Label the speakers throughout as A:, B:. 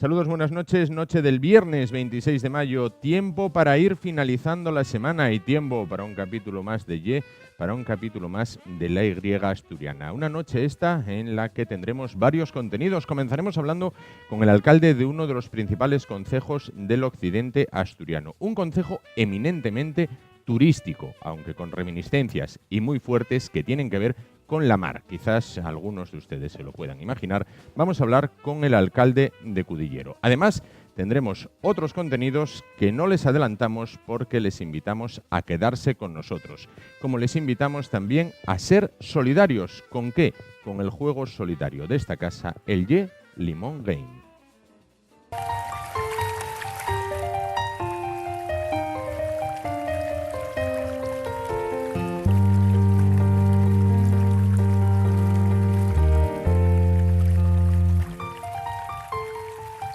A: Saludos, buenas noches. Noche del viernes 26 de mayo. Tiempo para ir finalizando la semana y tiempo para un capítulo más de Y, para un capítulo más de la Y asturiana. Una noche esta en la que tendremos varios contenidos. Comenzaremos hablando con el alcalde de uno de los principales concejos del occidente asturiano. Un concejo eminentemente turístico, aunque con reminiscencias y muy fuertes que tienen que ver con la mar. Quizás algunos de ustedes se lo puedan imaginar. Vamos a hablar con el alcalde de Cudillero. Además, tendremos otros contenidos que no les adelantamos porque les invitamos a quedarse con nosotros. Como les invitamos también a ser solidarios. ¿Con qué? Con el juego solidario de esta casa, el Y Limón Game.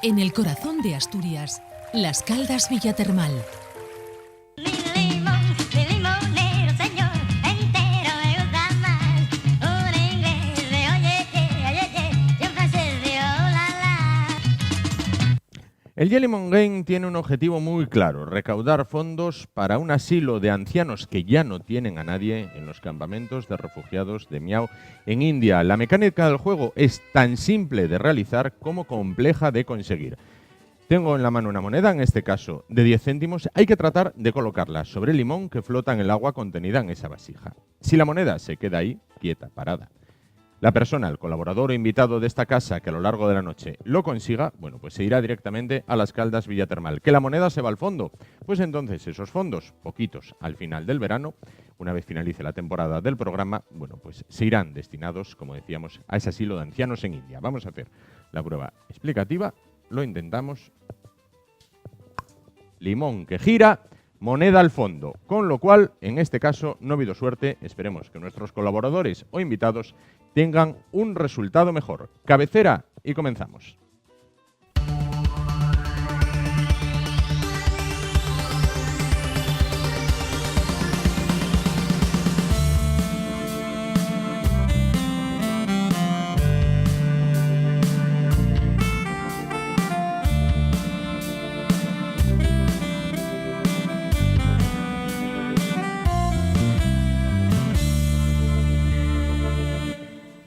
B: En el corazón de Asturias, Las Caldas Villatermal.
A: El Y Limón Game tiene un objetivo muy claro: recaudar fondos para un asilo de ancianos que ya no tienen a nadie en los campamentos de refugiados de Miao, en India. La mecánica del juego es tan simple de realizar como compleja de conseguir. Tengo en la mano una moneda, en este caso de 10 céntimos. Hay que tratar de colocarla sobre el limón que flota en el agua contenida en esa vasija. Si la moneda se queda ahí, quieta, parada, la persona, el colaborador o invitado de esta casa que a lo largo de la noche lo consiga, bueno, pues se irá directamente a Las Caldas Villatermal. ¿Que la moneda se va al fondo? Pues entonces esos fondos, poquitos al final del verano, una vez finalice la temporada del programa, bueno, pues se irán destinados, como decíamos, a ese asilo de ancianos en India. Vamos a hacer la prueba explicativa, lo intentamos. Limón que gira, moneda al fondo, con lo cual, en este caso, no ha habido suerte. Esperemos que nuestros colaboradores o invitados tengan un resultado mejor. Cabecera y comenzamos.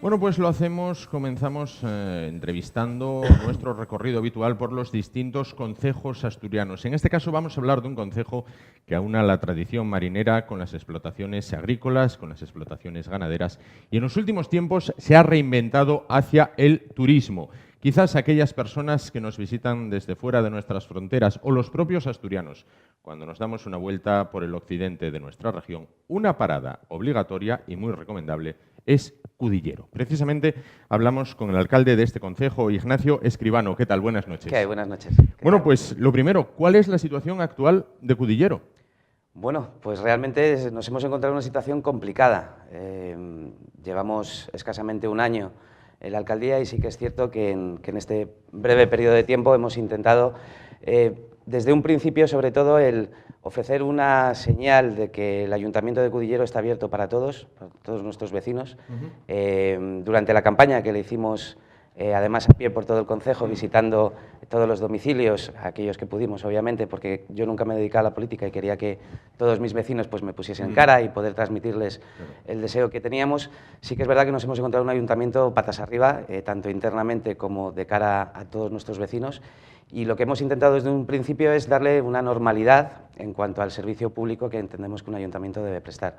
A: Bueno, pues lo hacemos, comenzamos entrevistando nuestro recorrido habitual por los distintos concejos asturianos. En este caso vamos a hablar de un concejo que aúna la tradición marinera con las explotaciones agrícolas, con las explotaciones ganaderas, y en los últimos tiempos se ha reinventado hacia el turismo. Quizás aquellas personas que nos visitan desde fuera de nuestras fronteras o los propios asturianos, cuando nos damos una vuelta por el occidente de nuestra región, una parada obligatoria y muy recomendable es Cudillero. Precisamente hablamos con el alcalde de este concejo, Ignacio Escribano. ¿Qué tal? Buenas noches.
C: ¿Qué hay? Buenas noches.
A: Bueno, pues lo primero, ¿cuál es la situación actual de Cudillero?
C: Bueno, pues realmente nos hemos encontrado en una situación complicada. Llevamos escasamente un año en la alcaldía y sí que es cierto que en este breve periodo de tiempo hemos intentado, desde un principio sobre todo, el ofrecer una señal de que el Ayuntamiento de Cudillero está abierto para todos nuestros vecinos. Durante la campaña que le hicimos, además a pie por todo el concejo, visitando todos los domicilios, aquellos que pudimos, obviamente, porque yo nunca me he dedicado a la política y quería que todos mis vecinos pues, me pusiesen cara y poder transmitirles el deseo que teníamos. Sí que es verdad que nos hemos encontrado un ayuntamiento patas arriba, tanto internamente como de cara a todos nuestros vecinos, y lo que hemos intentado desde un principio es darle una normalidad en cuanto al servicio público que entendemos que un ayuntamiento debe prestar.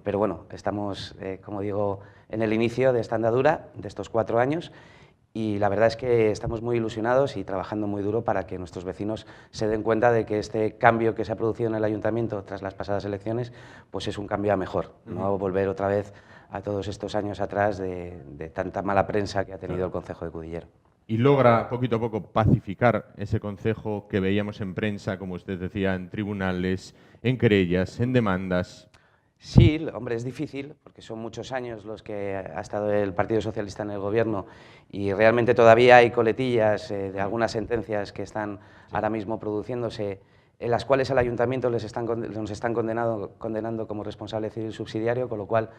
C: Pero bueno, estamos, como digo, en el inicio de esta andadura, de estos 4 años, y la verdad es que estamos muy ilusionados y trabajando muy duro para que nuestros vecinos se den cuenta de que este cambio que se ha producido en el ayuntamiento tras las pasadas elecciones pues es un cambio a mejor, no volver otra vez a todos estos años atrás de tanta mala prensa que ha tenido el concejo de Cudillero.
A: Y logra poquito a poco pacificar ese concejo que veíamos en prensa, como usted decía, en tribunales, en querellas, en demandas.
C: Sí, hombre, es difícil, porque son muchos años los que ha estado el Partido Socialista en el Gobierno y realmente todavía hay coletillas de algunas sentencias que están ahora mismo produciéndose, en las cuales al Ayuntamiento nos están condenando como responsable civil subsidiario, con lo cual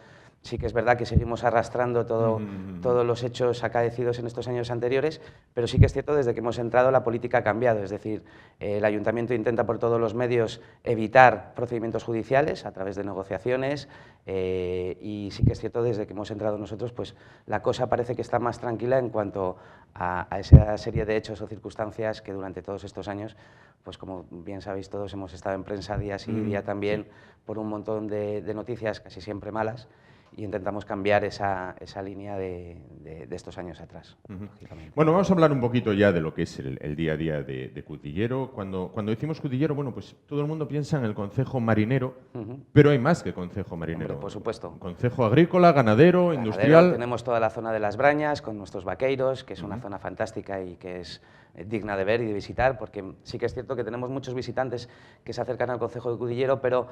C: Sí que es verdad que seguimos arrastrando todos los hechos acaecidos en estos años anteriores, pero sí que es cierto, desde que hemos entrado la política ha cambiado, es decir, el Ayuntamiento intenta por todos los medios evitar procedimientos judiciales a través de negociaciones, y sí que es cierto, desde que hemos entrado nosotros, pues la cosa parece que está más tranquila en cuanto a esa serie de hechos o circunstancias que durante todos estos años, pues como bien sabéis todos, hemos estado en prensa día sí día también por un montón de noticias casi siempre malas, y intentamos cambiar esa línea de estos años atrás.
A: Bueno, vamos a hablar un poquito ya de lo que es el día a día de Cudillero. Cuando decimos Cudillero, bueno, pues todo el mundo piensa en el concejo marinero, pero hay más que concejo marinero.
C: Hombre, por supuesto.
A: Concejo agrícola, ganadero, industrial.
C: Tenemos toda la zona de las Brañas con nuestros vaqueiros, que es una zona fantástica y que es digna de ver y de visitar, porque sí que es cierto que tenemos muchos visitantes que se acercan al concejo de Cudillero, pero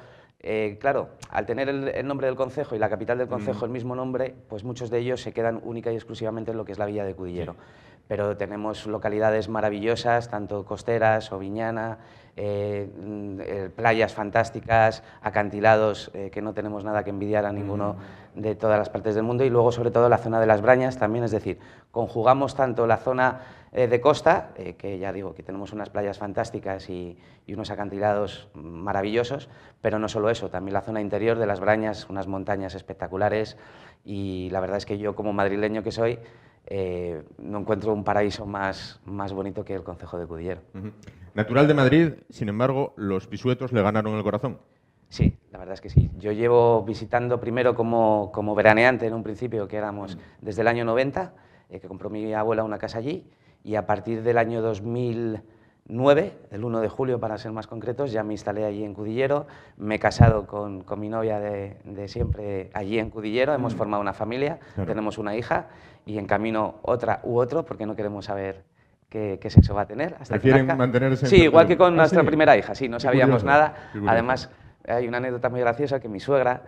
C: claro, al tener el nombre del concejo y la capital del concejo el mismo nombre, pues muchos de ellos se quedan única y exclusivamente en lo que es la villa de Cudillero. Sí. Pero tenemos localidades maravillosas, tanto costeras, Oviñana, playas fantásticas, acantilados que no tenemos nada que envidiar a ninguno de todas las partes del mundo, y luego sobre todo la zona de las Brañas también, es decir, conjugamos tanto la zona de costa, que ya digo que tenemos unas playas fantásticas y unos acantilados maravillosos, pero no solo eso, también la zona interior de las Brañas, unas montañas espectaculares, y la verdad es que yo, como madrileño que soy, no encuentro un paraíso más bonito que el concejo de Cudillero.
A: Natural de Madrid, sin embargo, los pisuetos le ganaron el corazón.
C: Sí, la verdad es que sí. Yo llevo visitando primero como veraneante en un principio, que éramos desde el año 90, que compró mi abuela una casa allí, y a partir del año 2009, el 1 de julio para ser más concretos, ya me instalé allí en Cudillero, me he casado con mi novia de siempre allí en Cudillero, hemos formado una familia, tenemos una hija y en camino otra u otro, porque no queremos saber qué sexo va a tener. Hasta
A: ¿Prefieren mantenerse en
C: Sí, igual que con nuestra primera hija, sí, no sabíamos nada.
A: Además,
C: hay una anécdota muy graciosa que mi suegra,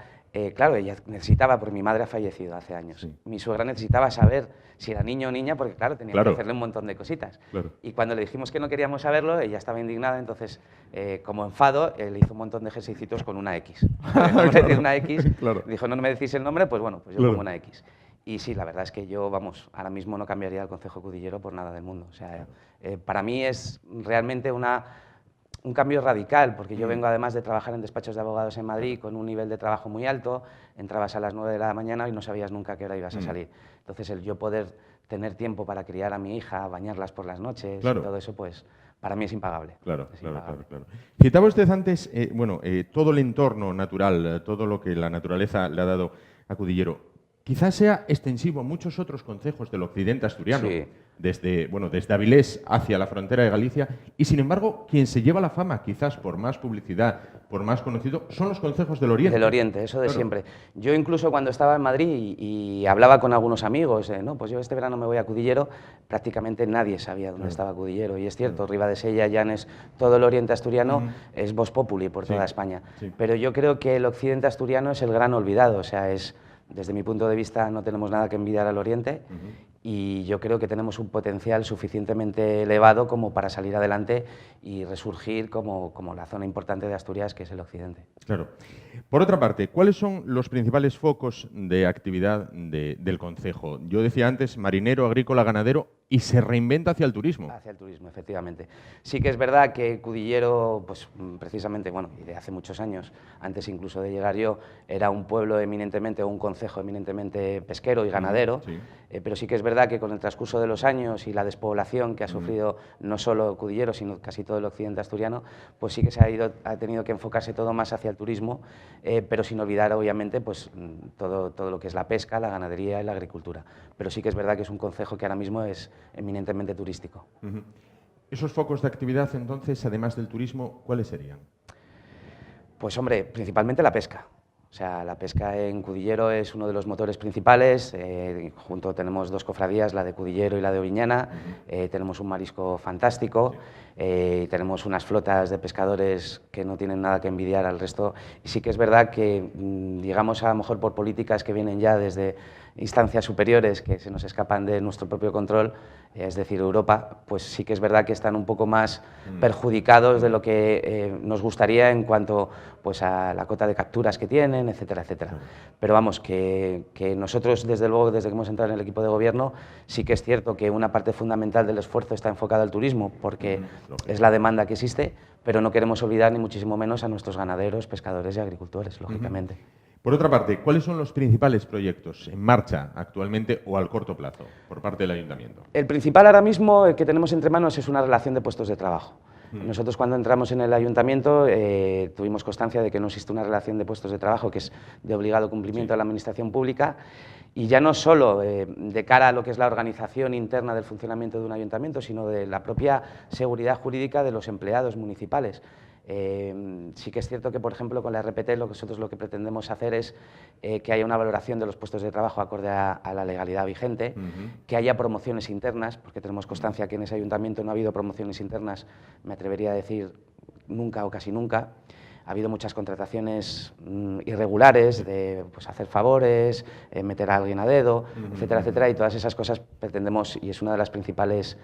C: claro, ella necesitaba, porque mi madre ha fallecido hace años, mi suegra necesitaba saber si era niño o niña, porque claro, tenía que hacerle un montón de cositas. Y cuando le dijimos que no queríamos saberlo, ella estaba indignada, entonces, como enfado, le hizo un montón de ejercicios con una X. Como le dio una X, dijo, no me decís el nombre, pues bueno, pues yo pongo una X. Y sí, la verdad es que yo, vamos, ahora mismo no cambiaría el concejo Cudillero por nada del mundo. O sea, para mí es realmente un cambio radical, porque yo vengo además de trabajar en despachos de abogados en Madrid con un nivel de trabajo muy alto, entrabas a las 9 de la mañana y no sabías nunca a qué hora ibas a salir. Entonces, el yo poder tener tiempo para criar a mi hija, bañarlas por las noches y todo eso, pues para mí es impagable. Claro.
A: Citaba usted antes, todo el entorno natural, todo lo que la naturaleza le ha dado a Cudillero. Quizás sea extensivo a muchos otros concejos del occidente asturiano, desde Avilés hacia la frontera de Galicia, y sin embargo, quien se lleva la fama, quizás por más publicidad, por más conocido, son los concejos del Oriente.
C: Del Oriente, eso de siempre. Yo incluso cuando estaba en Madrid y hablaba con algunos amigos, no, pues yo este verano me voy a Cudillero, prácticamente nadie sabía dónde estaba Cudillero, y es cierto, Ribadesella, Llanes, todo el Oriente asturiano es vox populi por toda España. Pero yo creo que el occidente asturiano es el gran olvidado, o sea, desde mi punto de vista no tenemos nada que envidiar al Oriente, y yo creo que tenemos un potencial suficientemente elevado como para salir adelante y resurgir como la zona importante de Asturias, que es el occidente.
A: Claro. Por otra parte, ¿cuáles son los principales focos de actividad del concejo? Yo decía antes, marinero, agrícola, ganadero, y se reinventa hacia el turismo.
C: Hacia el turismo, efectivamente. Sí que es verdad que Cudillero, pues precisamente, bueno, y de hace muchos años, antes incluso de llegar yo, era un pueblo eminentemente, o un concejo eminentemente pesquero y ganadero, pero sí que es verdad que con el transcurso de los años y la despoblación que ha sufrido no solo Cudillero, sino casi todo el occidente asturiano, pues sí que ha tenido que enfocarse todo más hacia el turismo, pero sin olvidar, obviamente, pues todo lo que es la pesca, la ganadería y la agricultura. Pero sí que es verdad que es un concejo que ahora mismo es eminentemente turístico.
A: ¿Esos focos de actividad, entonces, además del turismo, cuáles serían?
C: Pues, hombre, principalmente la pesca. O sea, la pesca en Cudillero es uno de los motores principales. Junto tenemos dos cofradías, la de Cudillero y la de Oviñana. Tenemos un marisco fantástico. Tenemos unas flotas de pescadores que no tienen nada que envidiar al resto. Y sí que es verdad que, digamos, a lo mejor por políticas que vienen ya desde instancias superiores que se nos escapan de nuestro propio control, es decir, Europa, pues sí que es verdad que están un poco más perjudicados de lo que nos gustaría en cuanto pues, a la cota de capturas que tienen, etcétera, etcétera. Pero vamos, que nosotros, desde luego, desde que hemos entrado en el equipo de gobierno, sí que es cierto que una parte fundamental del esfuerzo está enfocada al turismo, porque es la demanda que existe, pero no queremos olvidar ni muchísimo menos a nuestros ganaderos, pescadores y agricultores, lógicamente.
A: Por otra parte, ¿cuáles son los principales proyectos en marcha actualmente o al corto plazo por parte del Ayuntamiento?
C: El principal ahora mismo que tenemos entre manos es una relación de puestos de trabajo. Nosotros cuando entramos en el Ayuntamiento tuvimos constancia de que no existe una relación de puestos de trabajo que es de obligado cumplimiento de la Administración Pública, y ya no solo de cara a lo que es la organización interna del funcionamiento de un ayuntamiento, sino de la propia seguridad jurídica de los empleados municipales. Sí que es cierto que, por ejemplo, con la RPT nosotros lo que pretendemos hacer es que haya una valoración de los puestos de trabajo acorde a la legalidad vigente, que haya promociones internas, porque tenemos constancia que en ese ayuntamiento no ha habido promociones internas, me atrevería a decir nunca o casi nunca. Ha habido muchas contrataciones irregulares de pues, hacer favores, meter a alguien a dedo, etcétera, etcétera, y todas esas cosas pretendemos, y es una de las principales,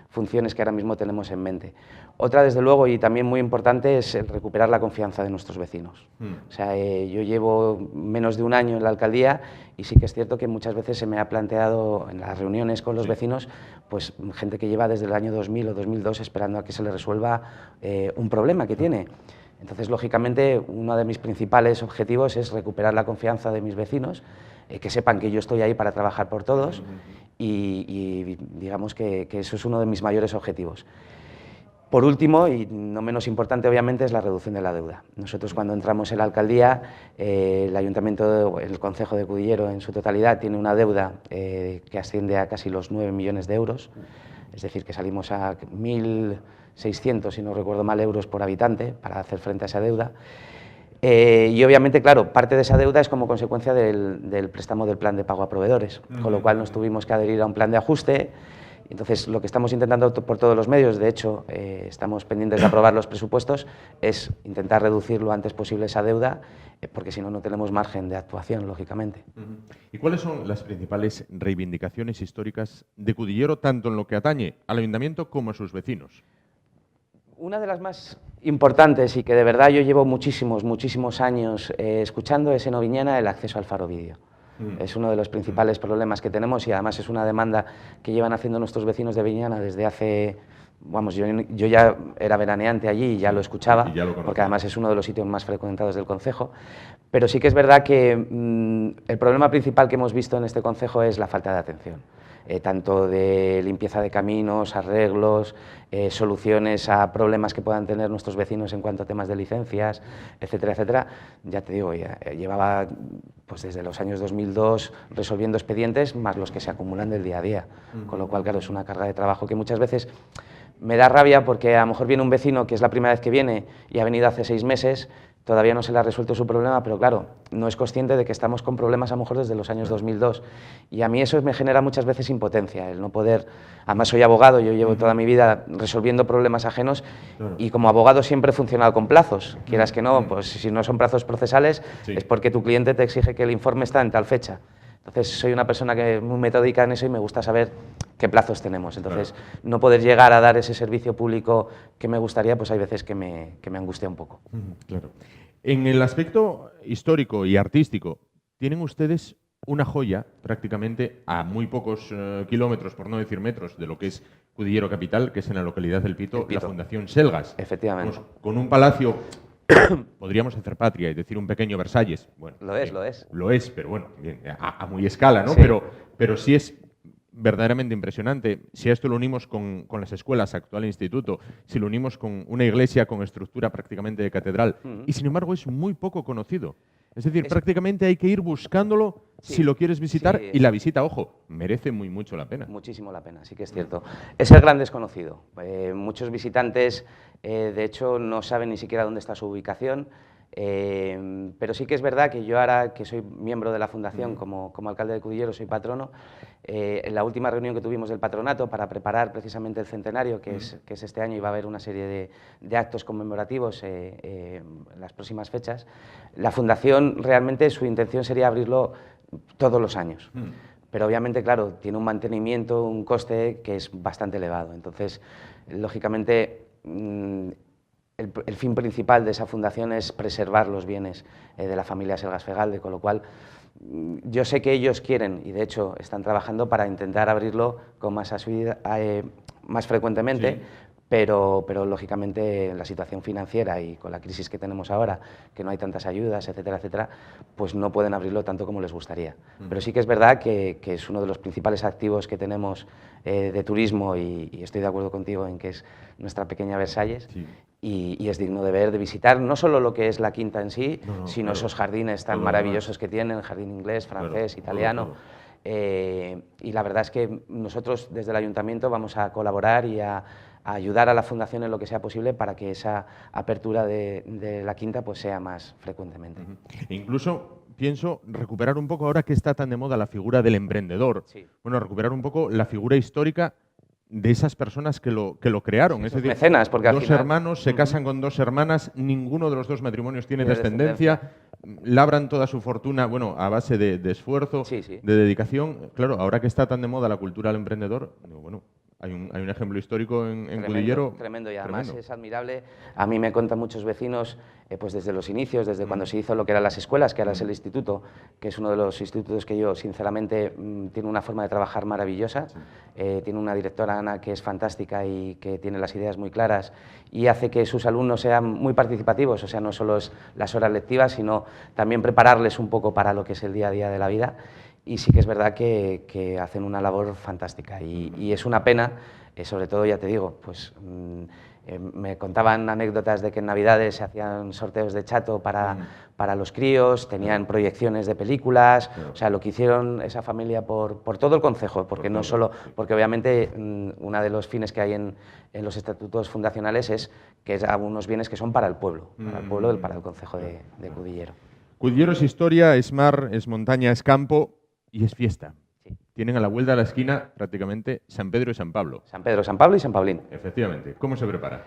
C: funciones que ahora mismo tenemos en mente. Otra, desde luego, y también muy importante, es el recuperar la confianza de nuestros vecinos. O sea, yo llevo menos de un año en la alcaldía y sí que es cierto que muchas veces se me ha planteado en las reuniones con los vecinos, pues gente que lleva desde el año 2000 o 2002 esperando a que se le resuelva un problema que tiene. Entonces, lógicamente, uno de mis principales objetivos es recuperar la confianza de mis vecinos, que sepan que yo estoy ahí para trabajar por todos y digamos que eso es uno de mis mayores objetivos. Por último, y no menos importante obviamente, es la reducción de la deuda. Nosotros cuando entramos en la alcaldía, el ayuntamiento, el concejo de Cudillero en su totalidad tiene una deuda que asciende a casi los 9 millones de euros, es decir, que salimos a 1.600, si no recuerdo mal, euros por habitante para hacer frente a esa deuda. Y obviamente, claro, parte de esa deuda es como consecuencia del préstamo del plan de pago a proveedores, con lo cual nos tuvimos que adherir a un plan de ajuste. Entonces, lo que estamos intentando por todos los medios, de hecho, estamos pendientes de aprobar los presupuestos, es intentar reducir lo antes posible esa deuda, porque si no, no tenemos margen de actuación, lógicamente.
A: ¿Y cuáles son las principales reivindicaciones históricas de Cudillero, tanto en lo que atañe al ayuntamiento como a sus vecinos?
C: Una de las más importantes y que de verdad yo llevo muchísimos años escuchando es en Oviñana el acceso al faro vídeo. Es uno de los principales problemas que tenemos y además es una demanda que llevan haciendo nuestros vecinos de Oviñana desde hace... Vamos, yo ya era veraneante allí y ya lo escuchaba, porque además es uno de los sitios más frecuentados del concejo, pero sí que es verdad que el problema principal que hemos visto en este concejo es la falta de atención. Tanto de limpieza de caminos, arreglos, soluciones a problemas que puedan tener nuestros vecinos en cuanto a temas de licencias, etcétera, etcétera. Ya te digo, llevaba pues desde los años 2002 resolviendo expedientes más los que se acumulan del día a día, con lo cual, claro, es una carga de trabajo que muchas veces me da rabia porque a lo mejor viene un vecino que es la primera vez que viene y ha venido hace 6 meses, todavía no se le ha resuelto su problema, pero claro, no es consciente de que estamos con problemas a lo mejor desde los años 2002. Y a mí eso me genera muchas veces impotencia, el no poder... Además soy abogado, yo llevo toda mi vida resolviendo problemas ajenos y como abogado siempre he funcionado con plazos. Quieras que no, pues si no son plazos procesales es porque tu cliente te exige que el informe está en tal fecha. Entonces soy una persona que es muy metódica en eso y me gusta saber qué plazos tenemos. Entonces no poder llegar a dar ese servicio público que me gustaría, pues hay veces que me angustia un poco.
A: Claro. En el aspecto histórico y artístico, tienen ustedes una joya prácticamente a muy pocos kilómetros, por no decir metros, de lo que es Cudillero Capital, que es en la localidad del Pito, la Fundación Selgas.
C: Efectivamente.
A: Pues, con un palacio... Podríamos hacer patria y decir un pequeño Versalles. Bueno,
C: lo es.
A: Lo es, pero bueno, bien, a muy escala, ¿no?
C: Sí.
A: Pero sí es verdaderamente impresionante. Si a esto lo unimos con las escuelas, actual instituto, si lo unimos con una iglesia con estructura prácticamente de catedral, y sin embargo es muy poco conocido. Es decir, prácticamente hay que ir buscándolo si lo quieres visitar y la visita, ojo, merece mucho la pena.
C: Muchísimo la pena, sí que es cierto. Es el gran desconocido. Muchos visitantes, de hecho, no saben ni siquiera dónde está su ubicación. Pero sí que es verdad que yo ahora que soy miembro de la Fundación, como alcalde de Cudillero, soy patrono, en la última reunión que tuvimos del patronato para preparar precisamente el centenario, que es este año, y va a haber una serie de actos conmemorativos en las próximas fechas, la Fundación realmente su intención sería abrirlo todos los años. Pero obviamente, claro, tiene un mantenimiento, un coste que es bastante elevado. Entonces, lógicamente, el fin principal de esa fundación es preservar los bienes de la familia Selgas-Fegalde, con lo cual yo sé que ellos quieren, y de hecho están trabajando para intentar abrirlo con más frecuentemente, sí. Pero lógicamente la situación financiera y con la crisis que tenemos ahora, que no hay tantas ayudas, etcétera, etcétera, pues no pueden abrirlo tanto como les gustaría. Pero sí que es verdad que es uno de los principales activos que tenemos de turismo, y estoy de acuerdo contigo en que es nuestra pequeña Versalles. Sí. Y es digno de ver, de visitar, no solo lo que es la quinta en sí, sino claro, esos jardines tan maravillosos que tienen, el jardín inglés, francés, claro, italiano. Y la verdad es que nosotros desde el Ayuntamiento vamos a colaborar y a ayudar a la Fundación en lo que sea posible para que esa apertura de la quinta pues sea más frecuentemente.
A: Incluso pienso recuperar un poco, ahora que está tan de moda la figura del emprendedor, sí. Bueno, recuperar un poco la figura histórica de esas personas que lo crearon. Sí, es decir,
C: mecenas, porque
A: dos hermanos se casan con dos hermanas, ninguno de los dos matrimonios tiene descendencia, labran toda su fortuna, bueno, a base de esfuerzo, sí, sí. De dedicación. Claro, ahora que está tan de moda la cultura del emprendedor, bueno, hay un ejemplo histórico en Cudillero.
C: Tremendo, y además es admirable. A mí me cuentan muchos vecinos, pues desde los inicios, desde cuando se hizo lo que eran las escuelas, que ahora es el instituto, que es uno de los institutos que yo, sinceramente, tiene una forma de trabajar maravillosa. Sí. Tiene una directora, Ana, que es fantástica y que tiene las ideas muy claras y hace que sus alumnos sean muy participativos, o sea, no solo es las horas lectivas, sino también prepararles un poco para lo que es el día a día de la vida. Y sí que es verdad que hacen una labor fantástica y es una pena, sobre todo, ya te digo, pues me contaban anécdotas de que en Navidades se hacían sorteos de chato para los críos, tenían proyecciones de películas, o sea, lo que hicieron esa familia por todo el concejo, porque no solo, porque obviamente uno de los fines que hay en los estatutos fundacionales es que es algunos bienes que son para el pueblo, para el concejo de Cudillero.
A: Cudillero es historia, es mar, es montaña, es campo y es fiesta. Sí. Tienen a la vuelta de la esquina prácticamente San Pedro y San Pablo.
C: San Pedro, San Pablo y San Paulín.
A: Efectivamente. ¿Cómo se prepara?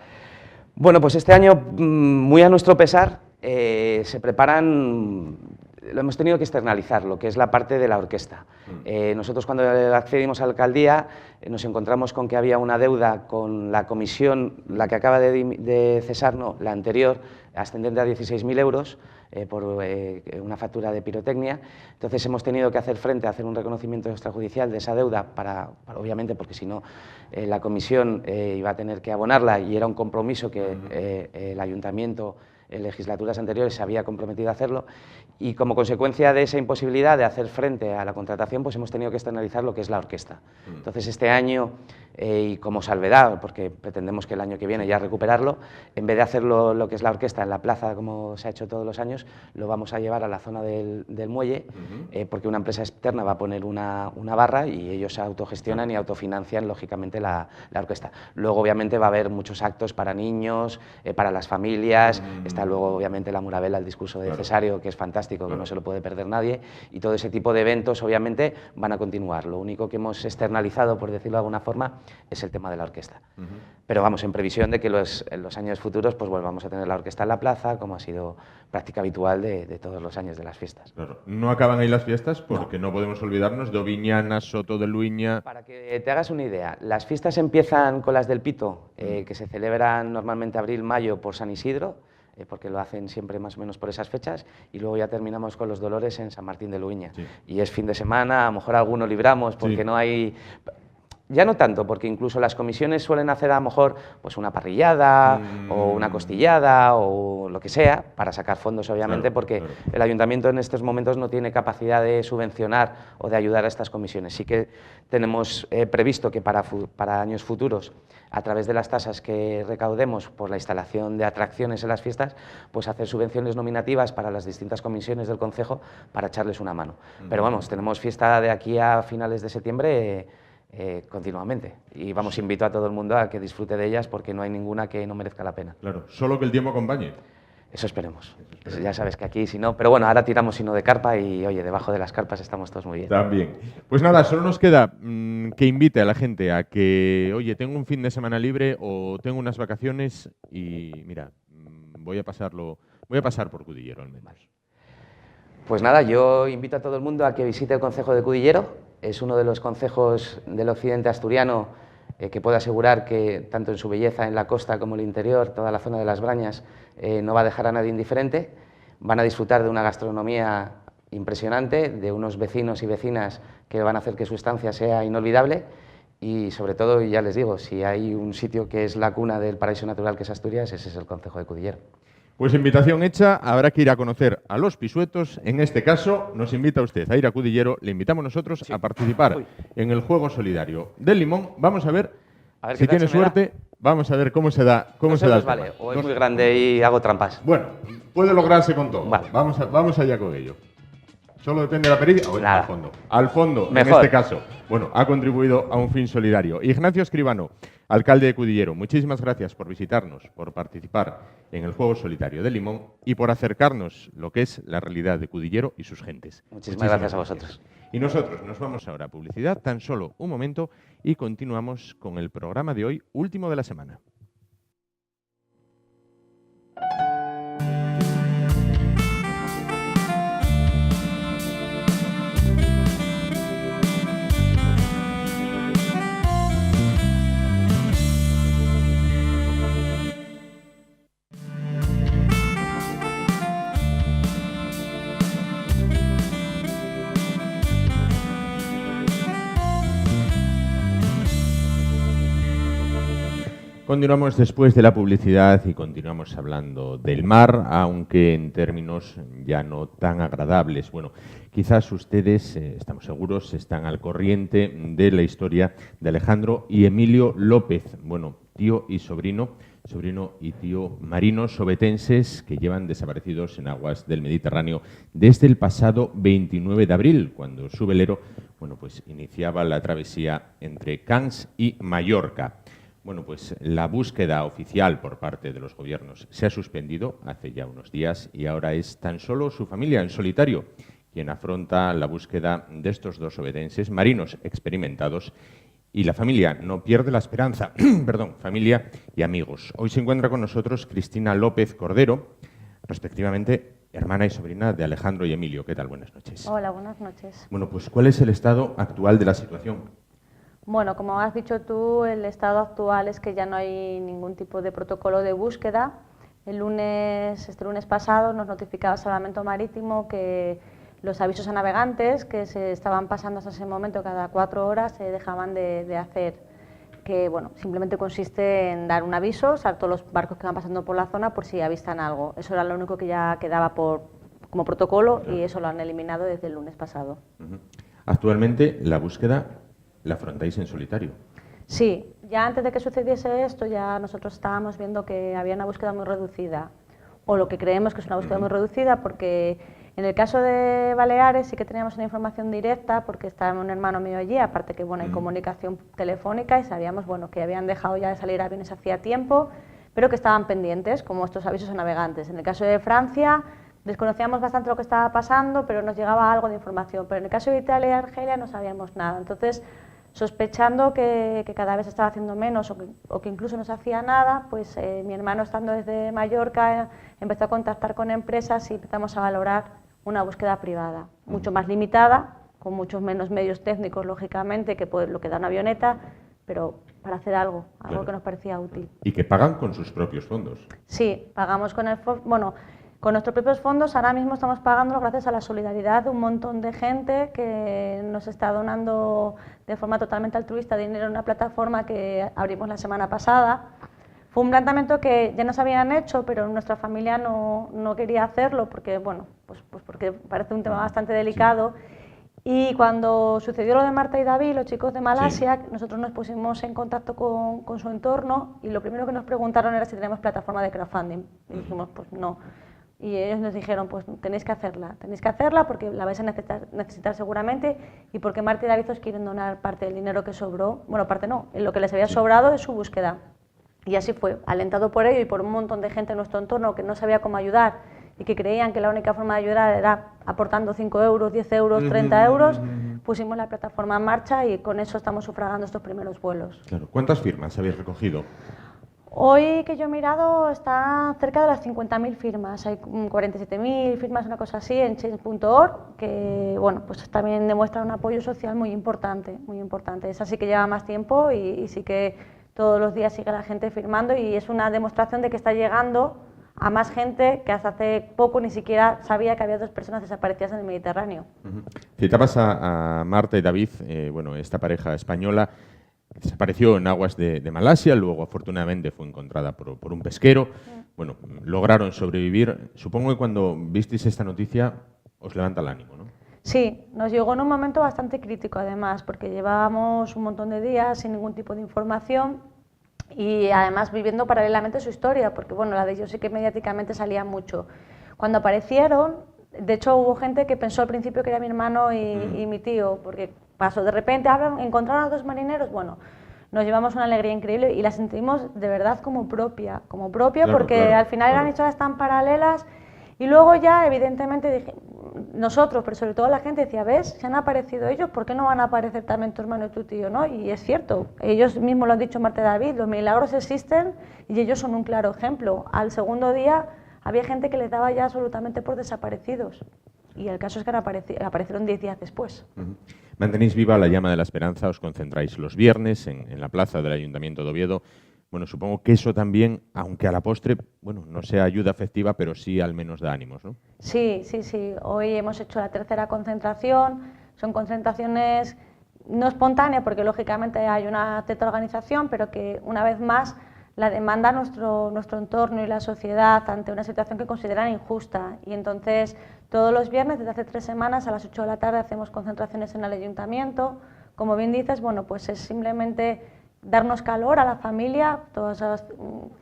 C: Bueno, pues este año, muy a nuestro pesar, se preparan, lo hemos tenido que externalizar, lo que es la parte de la orquesta. Nosotros cuando accedimos a la alcaldía nos encontramos con que había una deuda con la comisión, la que acaba de cesar, no, la anterior, ascendente a 16.000 euros, por una factura de pirotecnia. Entonces hemos tenido que hacer frente a hacer un reconocimiento extrajudicial de esa deuda, obviamente porque si no la comisión iba a tener que abonarla y era un compromiso que el ayuntamiento en legislaturas anteriores se había comprometido a hacerlo, y como consecuencia de esa imposibilidad de hacer frente a la contratación, pues hemos tenido que externalizar lo que es la orquesta. Entonces este año, y como salvedad, porque pretendemos que el año que viene ya recuperarlo, en vez de hacerlo lo que es la orquesta en la plaza como se ha hecho todos los años, lo vamos a llevar a la zona del muelle, porque una empresa externa va a poner una barra y ellos se autogestionan y autofinancian lógicamente la orquesta. Luego obviamente va a haber muchos actos para niños, para las familias, está luego obviamente la Murabela, el discurso de Cesario, que es fantástico, que no se lo puede perder nadie, y todo ese tipo de eventos obviamente van a continuar. Lo único que hemos externalizado, por decirlo de alguna forma, es el tema de la orquesta. Pero vamos, en previsión de que en los años futuros pues volvamos a tener la orquesta en la plaza, como ha sido práctica habitual de todos los años de las fiestas.
A: Claro. No acaban ahí las fiestas porque no podemos olvidarnos de Oviñana, Soto de Luiña.
C: Para que te hagas una idea, las fiestas empiezan con las del Pito, que se celebran normalmente abril-mayo por San Isidro, porque lo hacen siempre más o menos por esas fechas, y luego ya terminamos con los Dolores en San Martín de Luiña. Sí. Y es fin de semana, a lo mejor alguno libramos porque no hay... Ya no tanto, porque incluso las comisiones suelen hacer a lo mejor pues una parrillada o una costillada o lo que sea, para sacar fondos obviamente, porque el ayuntamiento en estos momentos no tiene capacidad de subvencionar o de ayudar a estas comisiones. Sí que tenemos previsto que para años futuros, a través de las tasas que recaudemos por la instalación de atracciones en las fiestas, pues hacer subvenciones nominativas para las distintas comisiones del concejo para echarles una mano. Pero vamos, tenemos fiesta de aquí a finales de septiembre continuamente, y vamos, invito a todo el mundo a que disfrute de ellas porque no hay ninguna que no merezca la pena.
A: Claro, solo que el tiempo acompañe.
C: Eso esperemos. Ya sabes que aquí, si no, pero bueno, ahora tiramos sino de carpa y, oye, debajo de las carpas estamos todos muy bien.
A: También. Pues nada, solo nos queda que invite a la gente a que, oye, tengo un fin de semana libre o tengo unas vacaciones y, mira, voy a pasar por Cudillero al menos.
C: Pues nada, yo invito a todo el mundo a que visite el concejo de Cudillero. Es uno de los concejos del occidente asturiano que puedo asegurar que, tanto en su belleza en la costa como en el interior, toda la zona de las Brañas, no va a dejar a nadie indiferente. Van a disfrutar de una gastronomía impresionante, de unos vecinos y vecinas que van a hacer que su estancia sea inolvidable y, sobre todo, ya les digo, si hay un sitio que es la cuna del paraíso natural que es Asturias, ese es el concejo de Cudillero.
A: Pues invitación hecha, habrá que ir a conocer a los Pisuetos. En este caso, nos invita usted a ir a Cudillero, le invitamos nosotros a participar en el juego solidario del limón. Vamos a ver si tiene suerte, vamos a ver cómo se da.
C: No se nos vale, o es muy grande y hago trampas.
A: Bueno, puede lograrse con todo.
C: Vale.
A: Vamos allá con ello. Solo depende de la pericia.
C: Nada.
A: Al fondo,
C: Mejor.
A: en este caso. Bueno, ha contribuido a un fin solidario. Ignacio Escribano, alcalde de Cudillero, muchísimas gracias por visitarnos, por participar en el juego solidario del limón y por acercarnos lo que es la realidad de Cudillero y sus gentes.
C: Muchísimas gracias a vosotros.
A: Y nosotros nos vamos ahora a publicidad, tan solo un momento, y continuamos con el programa de hoy, último de la semana. Continuamos después de la publicidad y continuamos hablando del mar, aunque en términos ya no tan agradables. Bueno, quizás ustedes, estamos seguros, están al corriente de la historia de Alejandro y Emilio López, bueno, tío y sobrino y tío marinos obetenses que llevan desaparecidos en aguas del Mediterráneo desde el pasado 29 de abril, cuando su velero, bueno, pues iniciaba la travesía entre Cans y Mallorca. Bueno, pues la búsqueda oficial por parte de los gobiernos se ha suspendido hace ya unos días y ahora es tan solo su familia en solitario quien afronta la búsqueda de estos dos obetenses, marinos experimentados, y la familia no pierde la esperanza, perdón, familia y amigos. Hoy se encuentra con nosotros Cristina López Cordero, respectivamente hermana y sobrina de Alejandro y Emilio. ¿Qué tal? Buenas noches.
D: Hola, buenas noches.
A: Bueno, pues ¿cuál es el estado actual de la situación?
D: Bueno, como has dicho tú, el estado actual es que ya no hay ningún tipo de protocolo de búsqueda. Este lunes pasado nos notificaba Salvamento Marítimo que los avisos a navegantes que se estaban pasando hasta ese momento cada 4 horas se dejaban de hacer, que bueno, simplemente consiste en dar un aviso a todos los barcos que van pasando por la zona por si avistan algo. Eso era lo único que ya quedaba como protocolo y eso lo han eliminado desde el lunes pasado.
A: Actualmente la búsqueda la afrontáis en solitario.
D: Sí, ya antes de que sucediese esto ya nosotros estábamos viendo que había una búsqueda muy reducida, o lo que creemos que es una búsqueda muy reducida, porque en el caso de Baleares sí que teníamos una información directa, porque estaba un hermano mío allí, aparte que bueno, hay comunicación telefónica y sabíamos bueno, que habían dejado ya de salir aviones hacía tiempo, pero que estaban pendientes, como estos avisos a navegantes. En el caso de Francia desconocíamos bastante lo que estaba pasando, pero nos llegaba algo de información, pero en el caso de Italia y Argelia no sabíamos nada. Entonces, sospechando que cada vez se estaba haciendo menos o que incluso no se hacía nada, pues mi hermano, estando desde Mallorca, empezó a contactar con empresas y empezamos a valorar una búsqueda privada, mucho más limitada, con muchos menos medios técnicos, lógicamente, que lo que da una avioneta, pero para hacer algo claro, que nos parecía útil.
A: ¿Y que pagan con sus propios fondos?
D: Sí, pagamos con con nuestros propios fondos. Ahora mismo estamos pagándolo gracias a la solidaridad de un montón de gente que nos está donando de forma totalmente altruista dinero en una plataforma que abrimos la semana pasada. Fue un planteamiento que ya nos habían hecho, pero nuestra familia no quería hacerlo porque, bueno, pues porque parece un tema bastante delicado. Sí. Y cuando sucedió lo de Marta y David, los chicos de Malasia, sí, nosotros nos pusimos en contacto con su entorno y lo primero que nos preguntaron era si teníamos plataforma de crowdfunding. Y dijimos, pues no. Y ellos nos dijeron, pues tenéis que hacerla porque la vais a necesitar seguramente y porque Marta y David os quieren donar parte del dinero que sobró, bueno, parte no, en lo que les había sobrado de su búsqueda. Y así fue, alentado por ello y por un montón de gente en nuestro entorno que no sabía cómo ayudar y que creían que la única forma de ayudar era aportando 5 euros, 10 euros, 30 euros, pusimos la plataforma en marcha y con eso estamos sufragando estos primeros vuelos.
A: Claro. ¿Cuántas firmas habéis recogido?
D: Hoy que yo he mirado está cerca de las 50.000 firmas, hay 47.000 firmas, una cosa así, en change.org, que bueno, pues también demuestra un apoyo social muy importante, muy importante. Esa sí que lleva más tiempo y sí que todos los días sigue la gente firmando y es una demostración de que está llegando a más gente que hasta hace poco ni siquiera sabía que había 2 personas desaparecidas en el Mediterráneo.
A: Citabas a Marta y David, bueno, esta pareja española desapareció en aguas de Malasia, luego afortunadamente fue encontrada por un pesquero. Bueno, lograron sobrevivir. Supongo que cuando visteis esta noticia os levanta el ánimo, ¿no?
D: Sí, nos llegó en un momento bastante crítico además, porque llevábamos un montón de días sin ningún tipo de información y además viviendo paralelamente su historia, porque bueno, la de ellos sí que mediáticamente salía mucho. Cuando aparecieron, de hecho hubo gente que pensó al principio que era mi hermano y mi tío, porque pasó de repente, encontraron a 2 marineros, bueno, nos llevamos una alegría increíble y la sentimos de verdad como propia claro, porque al final eran historias tan paralelas y luego ya evidentemente dije, nosotros, pero sobre todo la gente decía, ¿ves? Se han aparecido ellos, ¿por qué no van a aparecer también tu hermano y tu tío? ¿No? Y es cierto, ellos mismos lo han dicho Marta y David, los milagros existen y ellos son un claro ejemplo. Al segundo día había gente que les daba ya absolutamente por desaparecidos y el caso es que aparecieron 10 días después.
A: Mantenéis viva la llama de la esperanza, os concentráis los viernes en la plaza del Ayuntamiento de Oviedo. Bueno, supongo que eso también, aunque a la postre, bueno, no sea ayuda efectiva, pero sí al menos da ánimos, ¿no?
D: Sí. Hoy hemos hecho la 3ª concentración. Son concentraciones no espontáneas, porque lógicamente hay una cierta organización, pero que una vez más la demanda nuestro entorno y la sociedad ante una situación que consideran injusta. Y entonces todos los viernes, desde hace 3 semanas, a las 8 de la tarde hacemos concentraciones en el Ayuntamiento. Como bien dices, bueno, pues es simplemente darnos calor a la familia, todas esas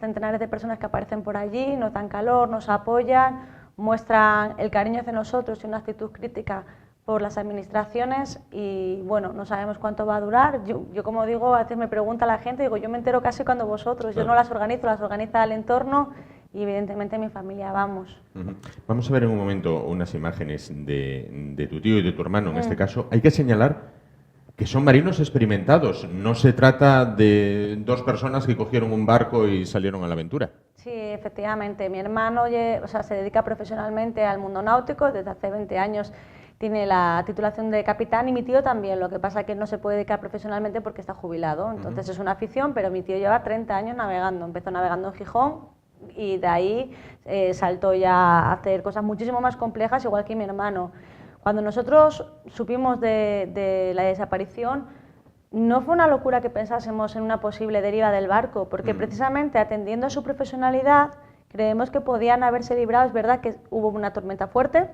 D: centenares de personas que aparecen por allí, nos dan calor, nos apoyan, muestran el cariño hacia nosotros y una actitud crítica por las administraciones y bueno, no sabemos cuánto va a durar. Yo como digo, a veces me pregunta la gente, digo, yo me entero casi cuando vosotros, yo no las organizo, las organiza el entorno y evidentemente mi familia vamos.
A: Vamos a ver en un momento unas imágenes de tu tío y de tu hermano, en este caso. Hay que señalar que son marinos experimentados, no se trata de 2 personas que cogieron un barco y salieron a la aventura.
D: Sí, efectivamente, mi hermano se dedica profesionalmente al mundo náutico, desde hace 20 años tiene la titulación de capitán y mi tío también, lo que pasa es que no se puede dedicar profesionalmente porque está jubilado, entonces es una afición, pero mi tío lleva 30 años navegando, empezó navegando en Gijón y de ahí saltó ya a hacer cosas muchísimo más complejas, igual que mi hermano. Cuando nosotros supimos de la desaparición, no fue una locura que pensásemos en una posible deriva del barco, porque precisamente atendiendo a su profesionalidad, creemos que podían haberse librado. Es verdad que hubo una tormenta fuerte,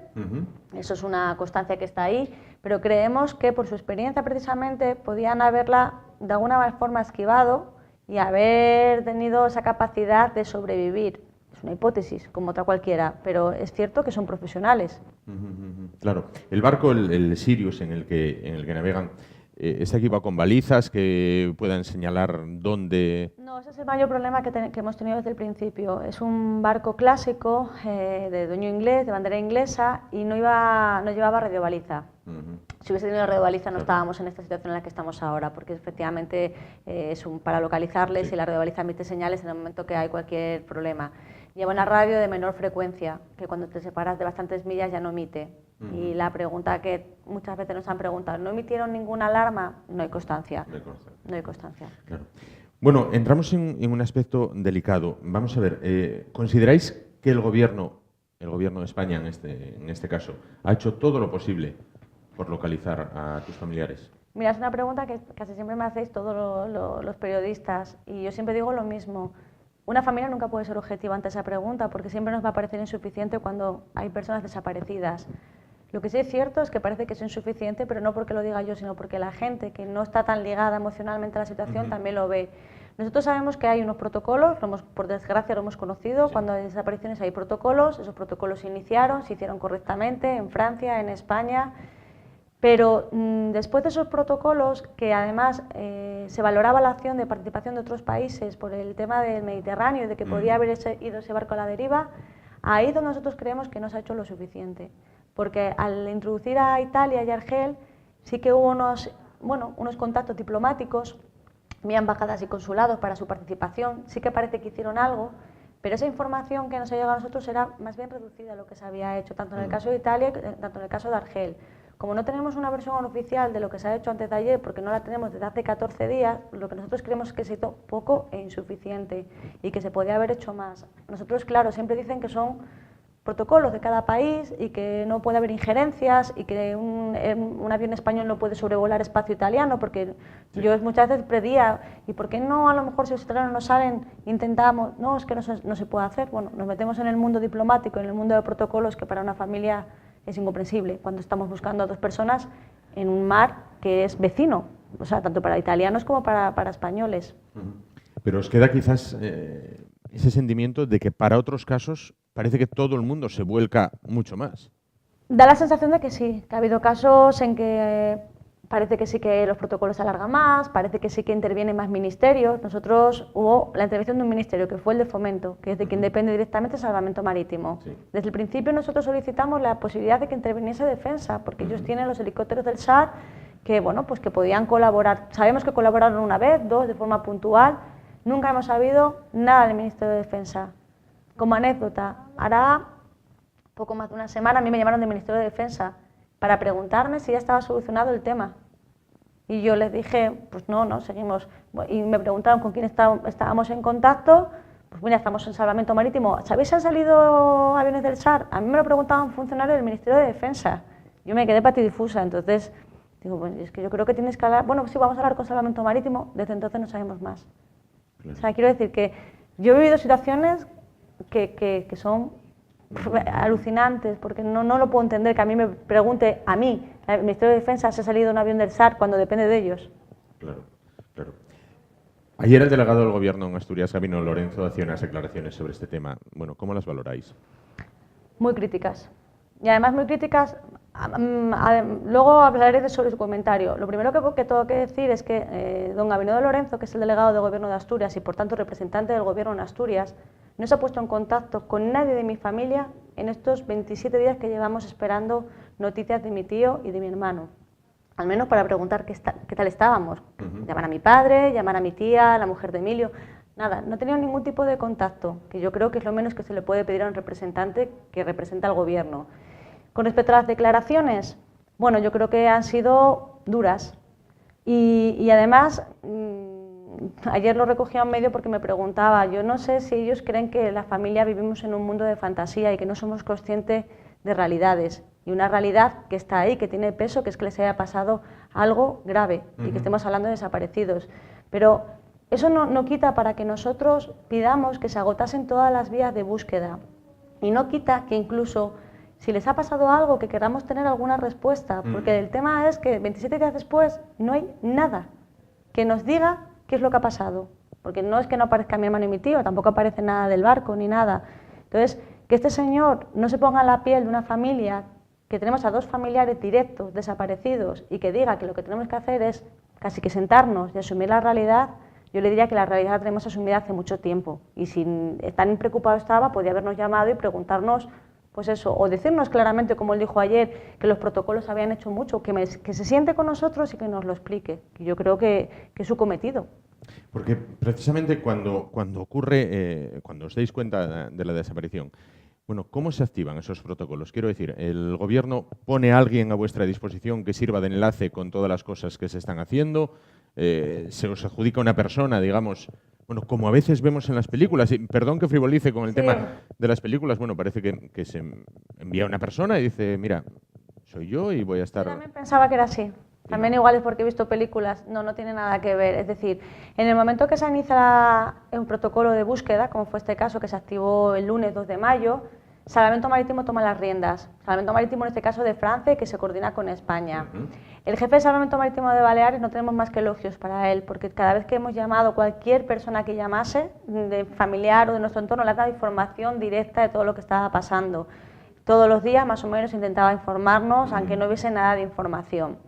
D: eso es una constancia que está ahí, pero creemos que por su experiencia precisamente podían haberla de alguna forma esquivado y haber tenido esa capacidad de sobrevivir. Es una hipótesis, como otra cualquiera, pero es cierto que son profesionales.
A: Claro. El barco, el Sirius, en el que navegan, ¿está equipado con balizas que puedan señalar dónde...?
D: No, ese es el mayor problema que hemos tenido desde el principio. Es un barco clásico, de dueño inglés, de bandera inglesa, y no llevaba radiobaliza. Si hubiese tenido radiobaliza no estábamos en esta situación en la que estamos ahora, porque efectivamente es para localizarles y la radiobaliza emite señales en el momento que hay cualquier problema. Lleva una radio de menor frecuencia, que cuando te separas de bastantes millas ya no emite. Y la pregunta que muchas veces nos han preguntado, ¿no emitieron ninguna alarma? No hay constancia. No hay constancia.
A: Claro. Bueno, entramos en un aspecto delicado. Vamos a ver, ¿consideráis que el gobierno de España en este caso, ha hecho todo lo posible por localizar a tus familiares?
D: Mira, es una pregunta que casi siempre me hacéis todos los periodistas y yo siempre digo lo mismo. Una familia nunca puede ser objetiva ante esa pregunta porque siempre nos va a parecer insuficiente cuando hay personas desaparecidas. Lo que sí es cierto es que parece que es insuficiente, pero no porque lo diga yo, sino porque la gente que no está tan ligada emocionalmente a la situación también lo ve. Nosotros sabemos que hay unos protocolos, por desgracia lo hemos conocido, cuando hay desapariciones hay protocolos, esos protocolos se iniciaron, se hicieron correctamente en Francia, en España, Pero después de esos protocolos, que además se valoraba la opción de participación de otros países por el tema del Mediterráneo y de que podía haber ido ese barco a la deriva, ahí es donde nosotros creemos que no se ha hecho lo suficiente. Porque al introducir a Italia y Argel, sí que hubo unos contactos diplomáticos, vía embajadas y consulados para su participación, sí que parece que hicieron algo, pero esa información que nos ha llegado a nosotros era más bien reducida a lo que se había hecho, tanto en el caso de Italia, tanto en el caso de Argel. Como no tenemos una versión oficial de lo que se ha hecho antes de ayer, porque no la tenemos desde hace 14 días, lo que nosotros creemos es que se hizo poco e insuficiente y que se podía haber hecho más. Nosotros, claro, siempre dicen que son protocolos de cada país y que no puede haber injerencias y que un avión español no puede sobrevolar espacio italiano, porque yo muchas veces pedía, ¿y por qué no a lo mejor si los italianos no salen intentamos? No, es que no se puede hacer. Bueno, nos metemos en el mundo diplomático, en el mundo de protocolos, que para una familia es incomprensible cuando estamos buscando a dos personas en un mar que es vecino, o sea, tanto para italianos como para españoles.
A: Pero os queda quizás ese sentimiento de que para otros casos parece que todo el mundo se vuelca mucho más.
D: Da la sensación de que sí, que ha habido casos en que parece que sí que los protocolos se alargan más, parece que sí que intervienen más ministerios. Nosotros hubo la intervención de un ministerio que fue el de Fomento, que es de quien depende directamente el Salvamento Marítimo. Sí. Desde el principio nosotros solicitamos la posibilidad de que interviniese Defensa, porque ellos tienen los helicópteros del SAR que, bueno, pues que podían colaborar. Sabemos que colaboraron una vez, dos, de forma puntual. Nunca hemos sabido nada del Ministerio de Defensa. Como anécdota, hará poco más de una semana a mí me llamaron del Ministerio de Defensa para preguntarme si ya estaba solucionado el tema. Y yo les dije, pues no, seguimos. Y me preguntaron con quién estábamos en contacto. Pues mira, estamos en Salvamento Marítimo. ¿Sabéis si han salido aviones del SAR? A mí me lo preguntaban funcionarios del Ministerio de Defensa. Yo me quedé patidifusa, entonces digo, pues es que yo creo que tienes que hablar. Bueno, pues sí, vamos a hablar con Salvamento Marítimo. Desde entonces no sabemos más. Claro. O sea, quiero decir que yo he vivido situaciones que son alucinantes, porque no lo puedo entender que a mí me pregunte, a mí, el Ministerio de Defensa, si ha salido un avión del SAR cuando depende de ellos.
A: Claro, claro. Ayer el delegado del Gobierno en Asturias, Gabino Lorenzo, hacía unas declaraciones sobre este tema. Bueno, ¿cómo las valoráis?
D: Muy críticas. Y además muy críticas, luego hablaré sobre su comentario. Lo primero que tengo que decir es que don Gabino de Lorenzo, que es el delegado del Gobierno de Asturias y por tanto representante del Gobierno en Asturias, no se ha puesto en contacto con nadie de mi familia en estos 27 días que llevamos esperando noticias de mi tío y de mi hermano. Al menos para preguntar qué tal estábamos. Llamar a mi padre, llamar a mi tía, a la mujer de Emilio. Nada, no he tenido ningún tipo de contacto, que yo creo que es lo menos que se le puede pedir a un representante que representa al Gobierno. Con respecto a las declaraciones, bueno, yo creo que han sido duras. Y además, ayer lo recogía un medio porque me preguntaba, yo no sé si ellos creen que la familia vivimos en un mundo de fantasía y que no somos conscientes de realidades. Y una realidad que está ahí, que tiene peso, que es que les haya pasado algo grave y que estemos hablando de desaparecidos. Pero eso no quita para que nosotros pidamos que se agotasen todas las vías de búsqueda. Y no quita que incluso si les ha pasado algo, que queramos tener alguna respuesta. Porque el tema es que 27 días después no hay nada que nos diga qué es lo que ha pasado. Porque no es que no aparezca mi hermano y mi tío, tampoco aparece nada del barco ni nada. Entonces, que este señor no se ponga en la piel de una familia, que tenemos a dos familiares directos desaparecidos y que diga que lo que tenemos que hacer es casi que sentarnos y asumir la realidad, yo le diría que la realidad la tenemos asumida hace mucho tiempo. Y si tan preocupado estaba, podía habernos llamado y preguntarnos, pues eso, o decirnos claramente, como él dijo ayer, que los protocolos habían hecho mucho, que se siente con nosotros y que nos lo explique, que yo creo que es su cometido.
A: Porque precisamente cuando ocurre, cuando os dais cuenta de la desaparición, bueno, ¿cómo se activan esos protocolos? Quiero decir, ¿el Gobierno pone a alguien a vuestra disposición que sirva de enlace con todas las cosas que se están haciendo? ¿Se os adjudica una persona, digamos, bueno, como a veces vemos en las películas? Y perdón que frivolice con el tema de las películas, bueno, parece que se envía una persona y dice, mira, soy yo y voy a estar...
D: Yo también pensaba que era así. También igual es porque he visto películas, no tiene nada que ver. Es decir, en el momento que se inicia un protocolo de búsqueda, como fue este caso que se activó el lunes 2 de mayo, Salvamento Marítimo toma las riendas. Salvamento Marítimo, en este caso de Francia, que se coordina con España. El jefe de Salvamento Marítimo de Baleares no tenemos más que elogios para él, porque cada vez que hemos llamado, cualquier persona que llamase, de familiar o de nuestro entorno, le ha dado información directa de todo lo que estaba pasando. todos los días más o menos intentaba informarnos, aunque no hubiese nada de información.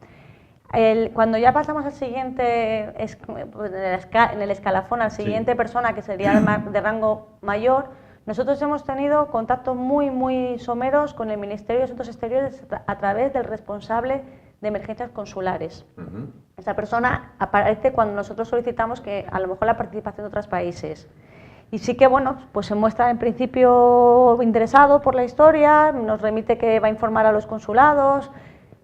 D: Cuando ya pasamos al siguiente, en el escalafón, al siguiente persona, que sería de rango mayor, nosotros hemos tenido contactos muy someros con el Ministerio de Asuntos Exteriores a través del responsable de emergencias consulares. Esa persona aparece cuando nosotros solicitamos que a lo mejor la participación de otros países. Y sí que, bueno, pues se muestra en principio interesado por la historia, nos remite que va a informar a los consulados,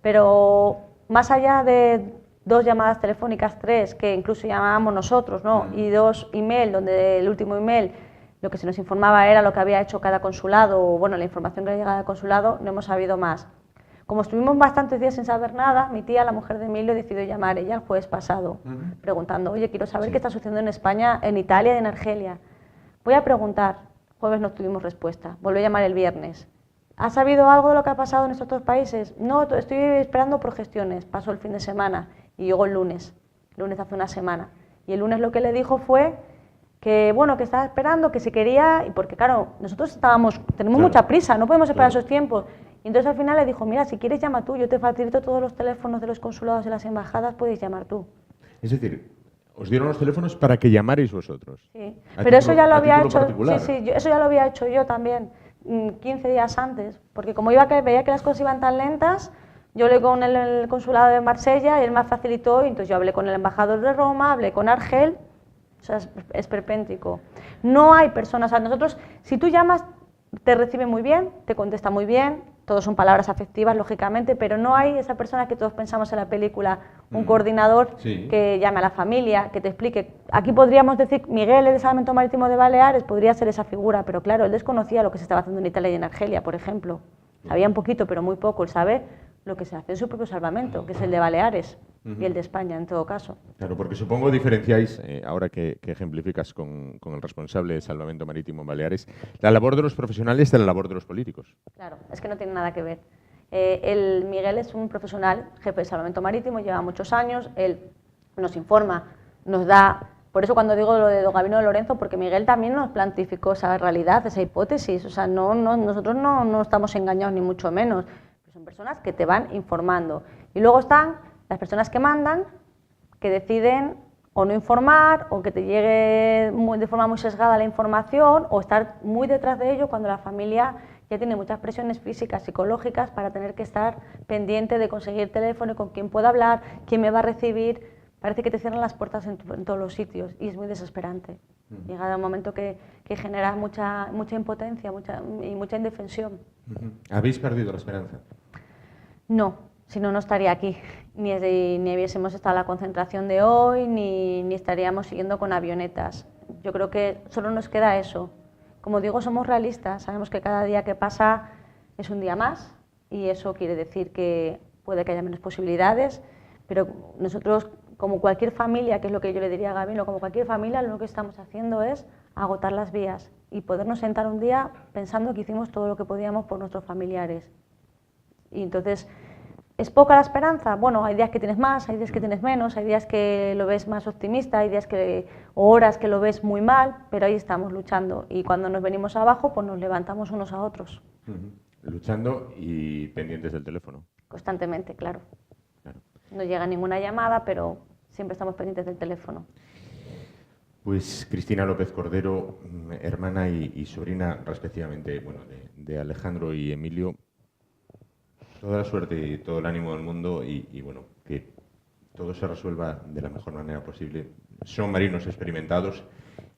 D: pero más allá de 2 llamadas telefónicas, 3, que incluso llamábamos nosotros, ¿no? Y 2 email, donde el último email lo que se nos informaba era lo que había hecho cada consulado, o bueno, la información que le llegaba al consulado, no hemos sabido más. Como estuvimos bastantes días sin saber nada, mi tía, la mujer de Emilio, decidió llamar ella el jueves pasado, preguntando, oye, quiero saber qué está sucediendo en España, en Italia y en Argelia. Voy a preguntar. Jueves no tuvimos respuesta. Volvió a llamar el viernes. ¿Has sabido algo de lo que ha pasado en estos 2 países? No, estoy esperando por gestiones. Pasó el fin de semana y llegó el lunes hace una semana. Y el lunes lo que le dijo fue que, bueno, que estaba esperando, que se quería, y porque claro, nosotros tenemos mucha prisa, no podemos esperar esos tiempos. Y entonces al final le dijo, mira, si quieres llama tú, yo te facilito todos los teléfonos de los consulados y las embajadas, puedes llamar tú.
A: Es decir, os dieron los teléfonos para que llamarais vosotros.
D: Sí, pero eso ya lo había hecho.
A: Particular.
D: Eso ya lo había hecho yo también 15 días antes, porque como veía que las cosas iban tan lentas, yo hablé con el consulado de Marsella y él me facilitó, y entonces yo hablé con el embajador de Roma, hablé con Argel, o sea, es esperpéntico. No hay personas, o sea, nosotros, si tú llamas, te recibe muy bien, te contesta muy bien, todos son palabras afectivas, lógicamente, pero no hay esa persona que todos pensamos en la película, un coordinador que llame a la familia, que te explique. Aquí podríamos decir, Miguel, el Salvamento Marítimo de Baleares, podría ser esa figura, pero claro, él desconocía lo que se estaba haciendo en Italia y en Argelia, por ejemplo. Sabía un poquito, pero muy poco. Él sabe lo que se hace en su propio salvamento, que es el de Baleares y el de España, en todo caso.
A: Claro, porque supongo diferenciáis, ahora que ejemplificas con el responsable de Salvamento Marítimo en Baleares, la labor de los profesionales de la labor de los políticos.
D: Claro, es que no tiene nada que ver. Miguel es un profesional, jefe de Salvamento Marítimo, lleva muchos años, él nos informa, nos da... Por eso cuando digo lo de Don Gabino de Lorenzo, porque Miguel también nos plantificó esa realidad, esa hipótesis, o sea, nosotros no estamos engañados ni mucho menos, pero son personas que te van informando. Y luego están las personas que mandan, que deciden o no informar, o que te llegue de forma muy sesgada la información, o estar muy detrás de ello cuando la familia ya tiene muchas presiones físicas, psicológicas, para tener que estar pendiente de conseguir teléfono, con quién puedo hablar, quién me va a recibir. Parece que te cierran las puertas en todos los sitios y es muy desesperante. Llega un momento que genera mucha impotencia y mucha indefensión.
A: ¿Habéis perdido la esperanza?
D: No, si no, no estaría aquí. Ni hubiésemos estado en la concentración de hoy, ni estaríamos siguiendo con avionetas. Yo creo que solo nos queda eso. Como digo, somos realistas, sabemos que cada día que pasa es un día más y eso quiere decir que puede que haya menos posibilidades, pero nosotros, como cualquier familia, que es lo que yo le diría a Gabino, como cualquier familia, lo que estamos haciendo es agotar las vías y podernos sentar un día pensando que hicimos todo lo que podíamos por nuestros familiares. Y entonces, ¿es poca la esperanza? Bueno, hay días que tienes más, hay días que tienes menos, hay días que lo ves más optimista, hay días o horas que lo ves muy mal, pero ahí estamos luchando. Y cuando nos venimos abajo, pues nos levantamos unos a otros.
A: Luchando y pendientes del teléfono.
D: Constantemente, claro. No llega ninguna llamada, pero siempre estamos pendientes del teléfono.
A: Pues Cristina López Cordero, hermana y sobrina respectivamente, bueno, de Alejandro y Emilio, toda la suerte y todo el ánimo del mundo y bueno, que todo se resuelva de la mejor manera posible. Son marinos experimentados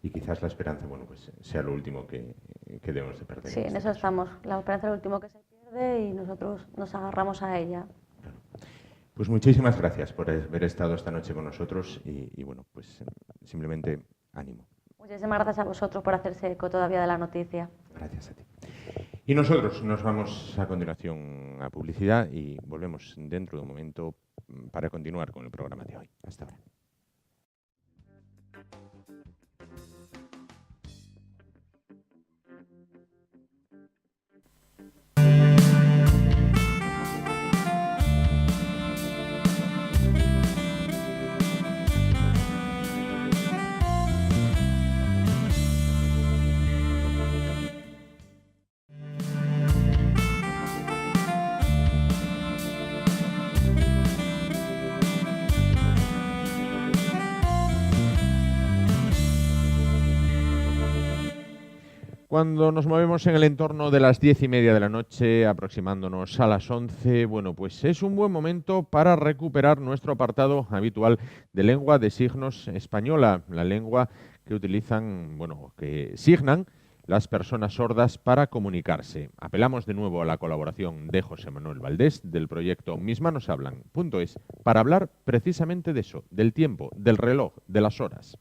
A: y quizás la esperanza, bueno, pues sea lo último que debemos de perder.
D: Sí, en eso estamos. La esperanza es lo último que se pierde y nosotros nos agarramos a ella.
A: Claro. Pues muchísimas gracias por haber estado esta noche con nosotros y bueno, pues simplemente ánimo.
D: Muchísimas gracias a vosotros por hacerse eco todavía de la noticia.
A: Gracias a ti. Y nosotros nos vamos a continuación a publicidad y volvemos dentro de un momento para continuar con el programa de hoy. Hasta ahora. Cuando nos movemos en el entorno de las 10:30 de la noche, aproximándonos a las 11, bueno, pues es un buen momento para recuperar nuestro apartado habitual de lengua de signos española, la lengua que utilizan, bueno, que signan las personas sordas para comunicarse. Apelamos de nuevo a la colaboración de José Manuel Valdés del proyecto mismanoshablan.es para hablar precisamente de eso, del tiempo, del reloj, de las horas.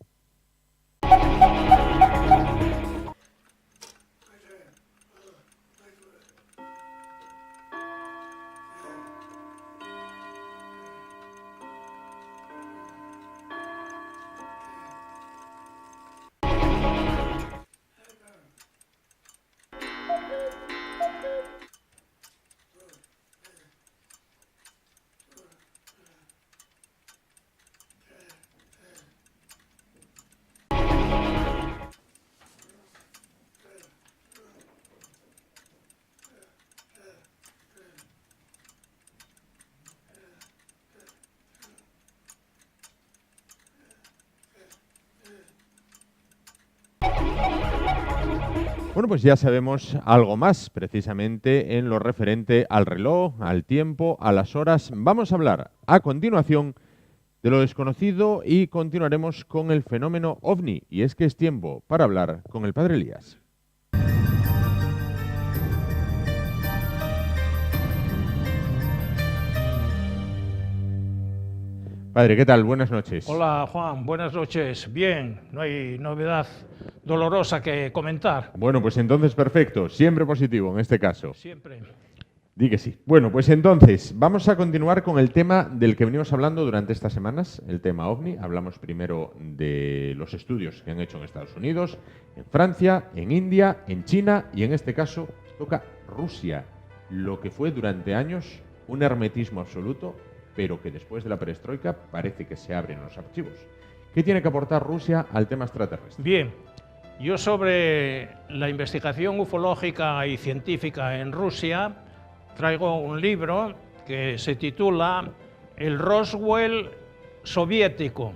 A: Bueno, pues ya sabemos algo más, precisamente en lo referente al reloj, al tiempo, a las horas. Vamos a hablar a continuación de lo desconocido y continuaremos con el fenómeno OVNI. Y es que es tiempo para hablar con el Padre Elías. Padre, ¿qué tal? Buenas noches.
E: Hola, Juan. Buenas noches. Bien, no hay novedad dolorosa que comentar.
A: Bueno, pues entonces perfecto. Siempre positivo en este caso.
E: Siempre.
A: Di que sí. Bueno, pues entonces vamos a continuar con el tema del que venimos hablando durante estas semanas, el tema OVNI. Hablamos primero de los estudios que han hecho en Estados Unidos, en Francia, en India, en China y en este caso toca Rusia, lo que fue durante años un hermetismo absoluto, pero que después de la perestroika parece que se abren los archivos. ¿Qué tiene que aportar Rusia al tema extraterrestre?
E: Bien, yo sobre la investigación ufológica y científica en Rusia traigo un libro que se titula El Roswell soviético,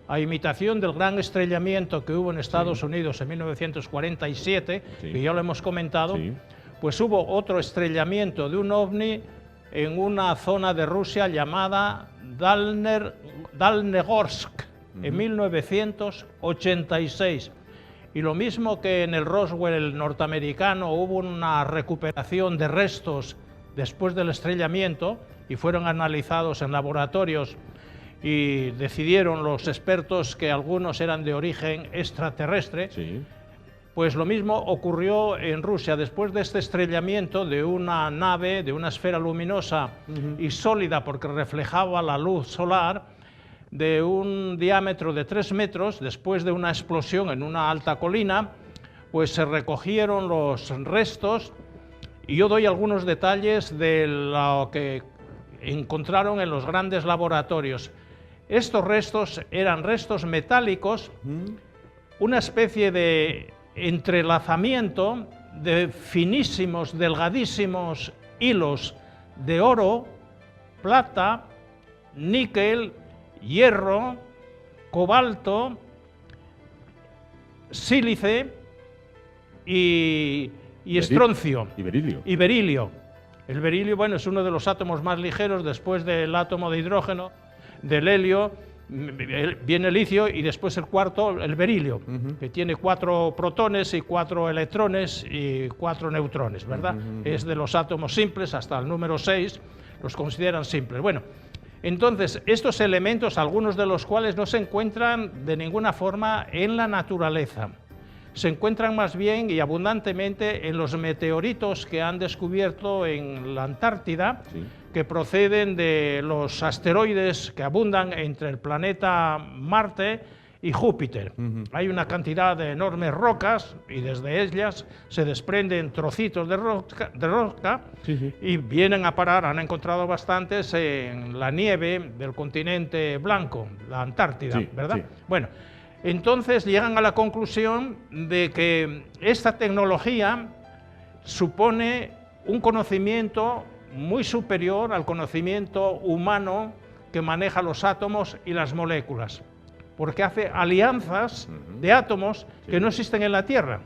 E: a imitación del gran estrellamiento que hubo en Estados Unidos en 1947, que ya lo hemos comentado, pues hubo otro estrellamiento de un ovni en una zona de Rusia llamada Dalnegorsk, en 1986. Y lo mismo que en el Roswell norteamericano hubo una recuperación de restos después del estrellamiento y fueron analizados en laboratorios y decidieron los expertos que algunos eran de origen extraterrestre. Pues lo mismo ocurrió en Rusia. Después de este estrellamiento de una nave, de una esfera luminosa y sólida porque reflejaba la luz solar, de un diámetro de 3 metros, después de una explosión en una alta colina, pues se recogieron los restos y yo doy algunos detalles de lo que encontraron en los grandes laboratorios. Estos restos eran restos metálicos, una especie de entrelazamiento de finísimos, delgadísimos hilos de oro, plata, níquel, hierro, cobalto, sílice y estroncio.
A: Y berilio.
E: Y berilio. El berilio, bueno, es uno de los átomos más ligeros después del átomo de hidrógeno, del helio. Viene el litio y después el cuarto, el berilio, que tiene 4 protones y 4 electrones y 4 neutrones, ¿verdad? Es de los átomos simples hasta el número 6, los consideran simples. Bueno, entonces, estos elementos, algunos de los cuales no se encuentran de ninguna forma en la naturaleza, se encuentran más bien y abundantemente en los meteoritos que han descubierto en la Antártida, que proceden de los asteroides que abundan entre el planeta Marte y Júpiter. Hay una cantidad de enormes rocas y desde ellas se desprenden trocitos de roca y vienen a parar, han encontrado bastantes en la nieve del continente blanco, la Antártida, ¿verdad? Bueno, entonces llegan a la conclusión de que esta tecnología supone un conocimiento muy superior al conocimiento humano que maneja los átomos y las moléculas, porque hace alianzas de átomos que no existen en la Tierra.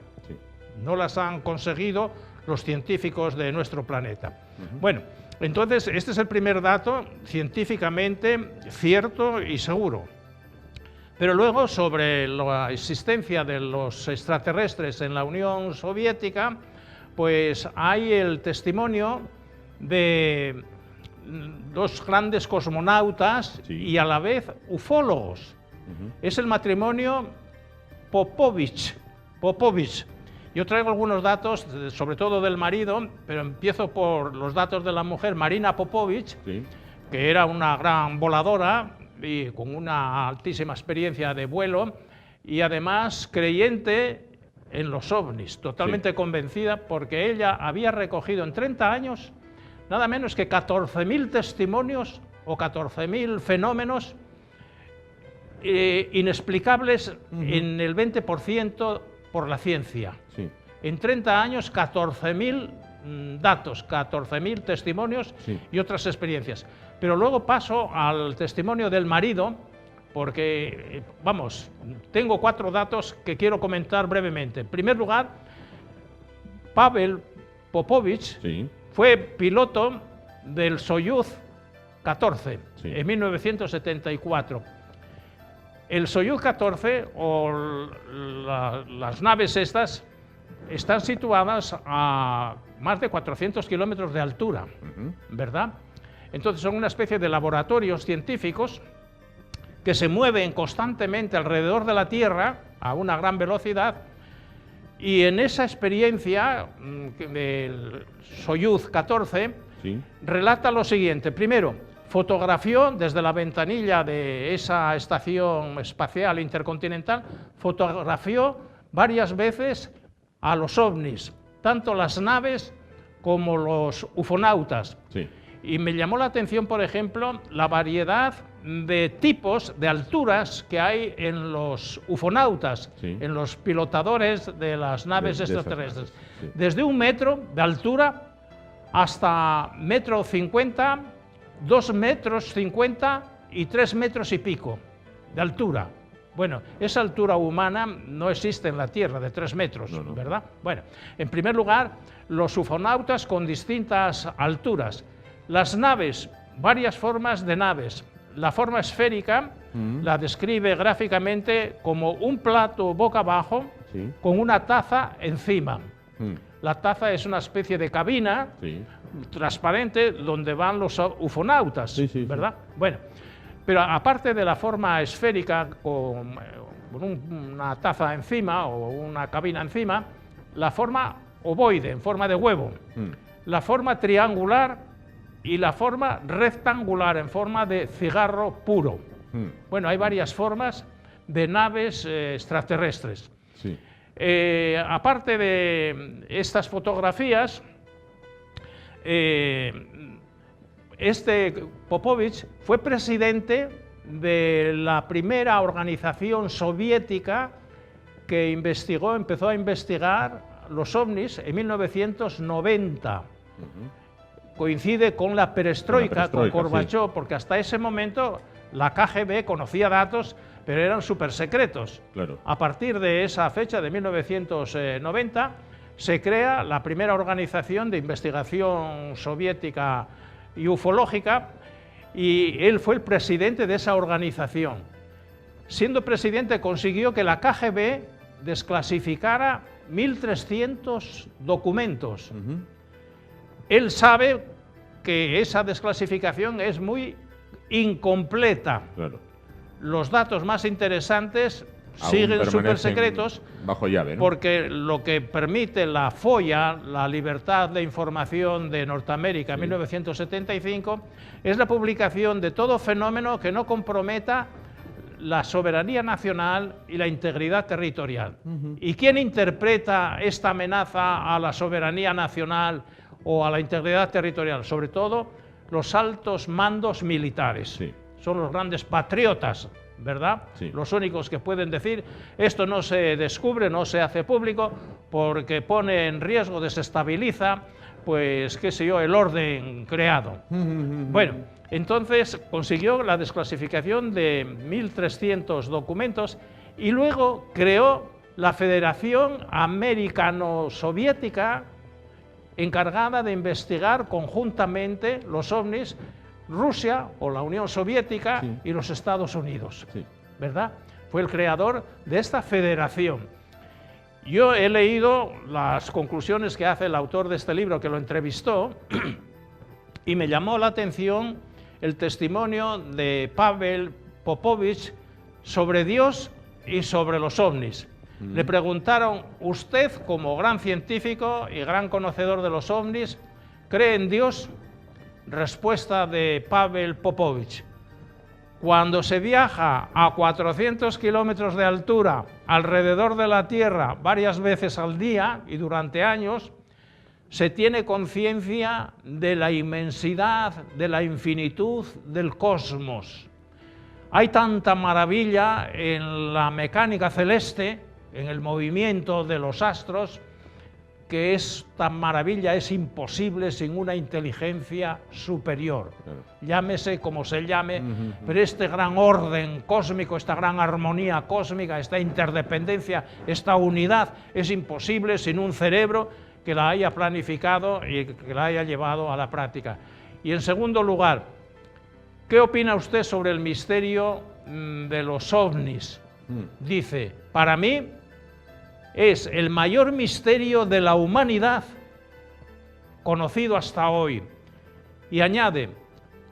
E: no las han conseguido los científicos de nuestro planeta. Bueno, entonces este es el primer dato científicamente cierto y seguro. Pero luego, sobre la existencia de los extraterrestres en la Unión Soviética, pues hay el testimonio de dos grandes cosmonautas y a la vez ufólogos. Es el matrimonio Popovich. Yo traigo algunos datos, sobre todo del marido, pero empiezo por los datos de la mujer, Marina Popovich, que era una gran voladora y con una altísima experiencia de vuelo y además creyente en los ovnis, totalmente convencida, porque ella había recogido en 30 años nada menos que 14.000 testimonios o 14.000 fenómenos inexplicables en el 20% por la ciencia. En 30 años, 14.000 datos, 14.000 testimonios y otras experiencias. Pero luego paso al testimonio del marido, porque, vamos, tengo 4 datos que quiero comentar brevemente. En primer lugar, Pavel Popovich fue piloto del Soyuz 14 en 1974. El Soyuz 14, o las naves estas, están situadas a más de 400 kilómetros de altura, ¿verdad? Entonces son una especie de laboratorios científicos que se mueven constantemente alrededor de la Tierra a una gran velocidad, y en esa experiencia del Soyuz 14 relata lo siguiente. Primero, fotografió desde la ventanilla de esa estación espacial intercontinental, fotografió varias veces a los ovnis, tanto las naves como los ufonautas. Y me llamó la atención, por ejemplo, la variedad de tipos, de alturas que hay en los ufonautas, en los pilotadores de las naves extraterrestres. Desde 1 metro de altura hasta 1,50 m, 2,50 m y 3 metros y pico de altura. Bueno, esa altura humana no existe en la Tierra, de 3 metros, ¿verdad? Bueno, en primer lugar, los ufonautas con distintas alturas. Las naves, varias formas de naves. La forma esférica la describe gráficamente como un plato boca abajo con una taza encima. La taza es una especie de cabina transparente donde van los ufonautas, ¿verdad? Bueno, pero aparte de la forma esférica con una taza encima o una cabina encima, la forma ovoide, en forma de huevo, la forma triangular y la forma rectangular, en forma de cigarro puro. Bueno, hay varias formas de naves extraterrestres. Aparte de estas fotografías, este Popovich fue presidente de la primera organización soviética que empezó a investigar los ovnis en 1990. Coincide con la perestroika, con Gorbachov, porque hasta ese momento la KGB conocía datos, pero eran súper secretos. A partir de esa fecha, de 1990, se crea la primera organización de investigación soviética y ufológica, y él fue el presidente de esa organización. Siendo presidente, consiguió que la KGB desclasificara 1.300 documentos. Él sabe que esa desclasificación es muy incompleta. Los datos más interesantes siguen súper secretos
A: bajo llave, ¿no?
E: Porque lo que permite la FOIA, la Libertad de Información de Norteamérica, en 1975, es la publicación de todo fenómeno que no comprometa la soberanía nacional y la integridad territorial. ¿Y quién interpreta esta amenaza a la soberanía nacional o a la integridad territorial? Sobre todo los altos mandos militares. Son los grandes patriotas, ¿verdad? Los únicos que pueden decir esto no se descubre, no se hace público porque pone en riesgo, desestabiliza, pues qué sé yo, el orden creado. Bueno, entonces consiguió la desclasificación de 1.300 documentos y luego creó la Federación Americano-Soviética, encargada de investigar conjuntamente los ovnis, Rusia o la Unión Soviética y los Estados Unidos, ¿verdad? Fue el creador de esta federación. Yo he leído las conclusiones que hace el autor de este libro, que lo entrevistó, y me llamó la atención el testimonio de Pavel Popovich sobre Dios y sobre los ovnis. Le preguntaron, usted como gran científico y gran conocedor de los ovnis, ¿cree en Dios? Respuesta de Pavel Popovich: cuando se viaja a 400 kilómetros de altura alrededor de la Tierra varias veces al día y durante años, se tiene conciencia de la inmensidad, de la infinitud del cosmos. Hay tanta maravilla en la mecánica celeste, en el movimiento de los astros, que esta maravilla es imposible sin una inteligencia superior. Claro. Llámese como se llame, pero este gran orden cósmico, esta gran armonía cósmica, esta interdependencia, esta unidad, es imposible sin un cerebro que la haya planificado y que la haya llevado a la práctica. Y en segundo lugar, ¿qué opina usted sobre el misterio de los ovnis? Dice, para mí es el mayor misterio de la humanidad conocido hasta hoy. Y añade,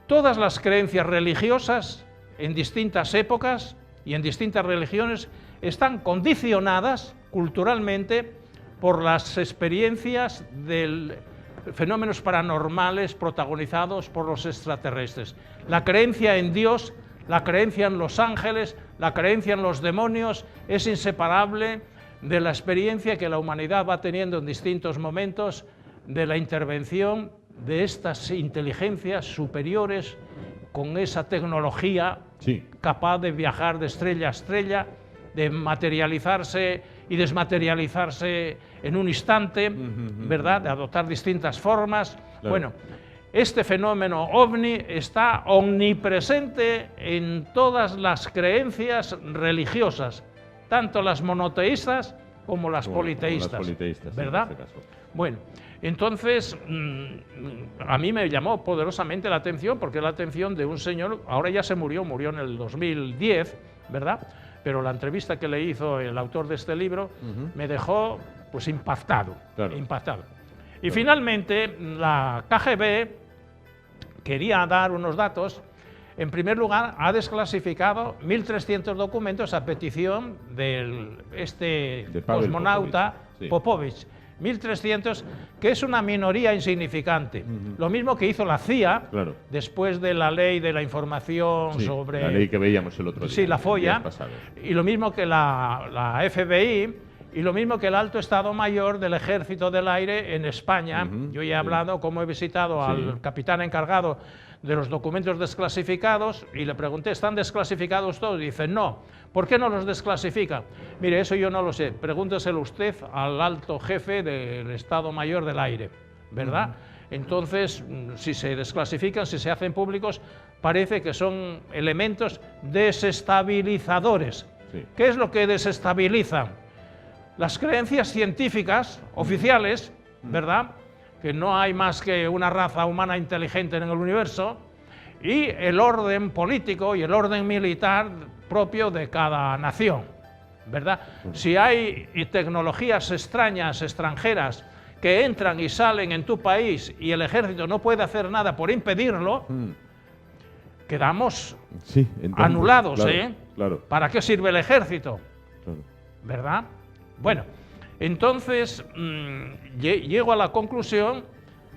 E: todas las creencias religiosas en distintas épocas y en distintas religiones están condicionadas culturalmente por las experiencias de fenómenos paranormales protagonizados por los extraterrestres. La creencia en Dios, la creencia en los ángeles, la creencia en los demonios es inseparable de la experiencia que la humanidad va teniendo en distintos momentos de la intervención de estas inteligencias superiores con esa tecnología capaz de viajar de estrella a estrella, de materializarse y desmaterializarse en un instante, ¿verdad? De adoptar distintas formas. Claro. Bueno, este fenómeno ovni está omnipresente en todas las creencias religiosas, tanto las monoteístas como las politeístas, ¿verdad? En este caso. Bueno, entonces a mí me llamó poderosamente la atención, porque la atención de un señor, ahora ya se murió en el 2010, ¿verdad? Pero la entrevista que le hizo el autor de este libro me dejó pues impactado, impactado. Y finalmente la KGB quería dar unos datos. En primer lugar, ha desclasificado 1.300 documentos a petición de cosmonauta Popovich. 1.300, que es una minoría insignificante. Lo mismo que hizo la CIA, después de la ley de la información sobre...
A: la ley que veíamos el otro día.
E: Sí, la FOIA. Y lo mismo que la FBI, y lo mismo que el Alto Estado Mayor del Ejército del Aire en España. Yo ya he hablado, como he visitado al capitán encargado de los documentos desclasificados, y le pregunté, ¿están desclasificados todos? Y dice, no. ¿Por qué no los desclasifica? Mire, eso yo no lo sé. Pregúnteselo usted al alto jefe del Estado Mayor del Aire, ¿verdad? Entonces, si se desclasifican, si se hacen públicos, parece que son elementos desestabilizadores. ¿Qué es lo que desestabilizan? Las creencias científicas oficiales, ¿verdad?, que no hay más que una raza humana inteligente en el universo, y el orden político y el orden militar propio de cada nación, ¿verdad? Si hay tecnologías extrañas, extranjeras, que entran y salen en tu país y el ejército no puede hacer nada por impedirlo, quedamos anulados, ¿Para qué sirve el ejército? ¿Verdad? Bueno, entonces llego a la conclusión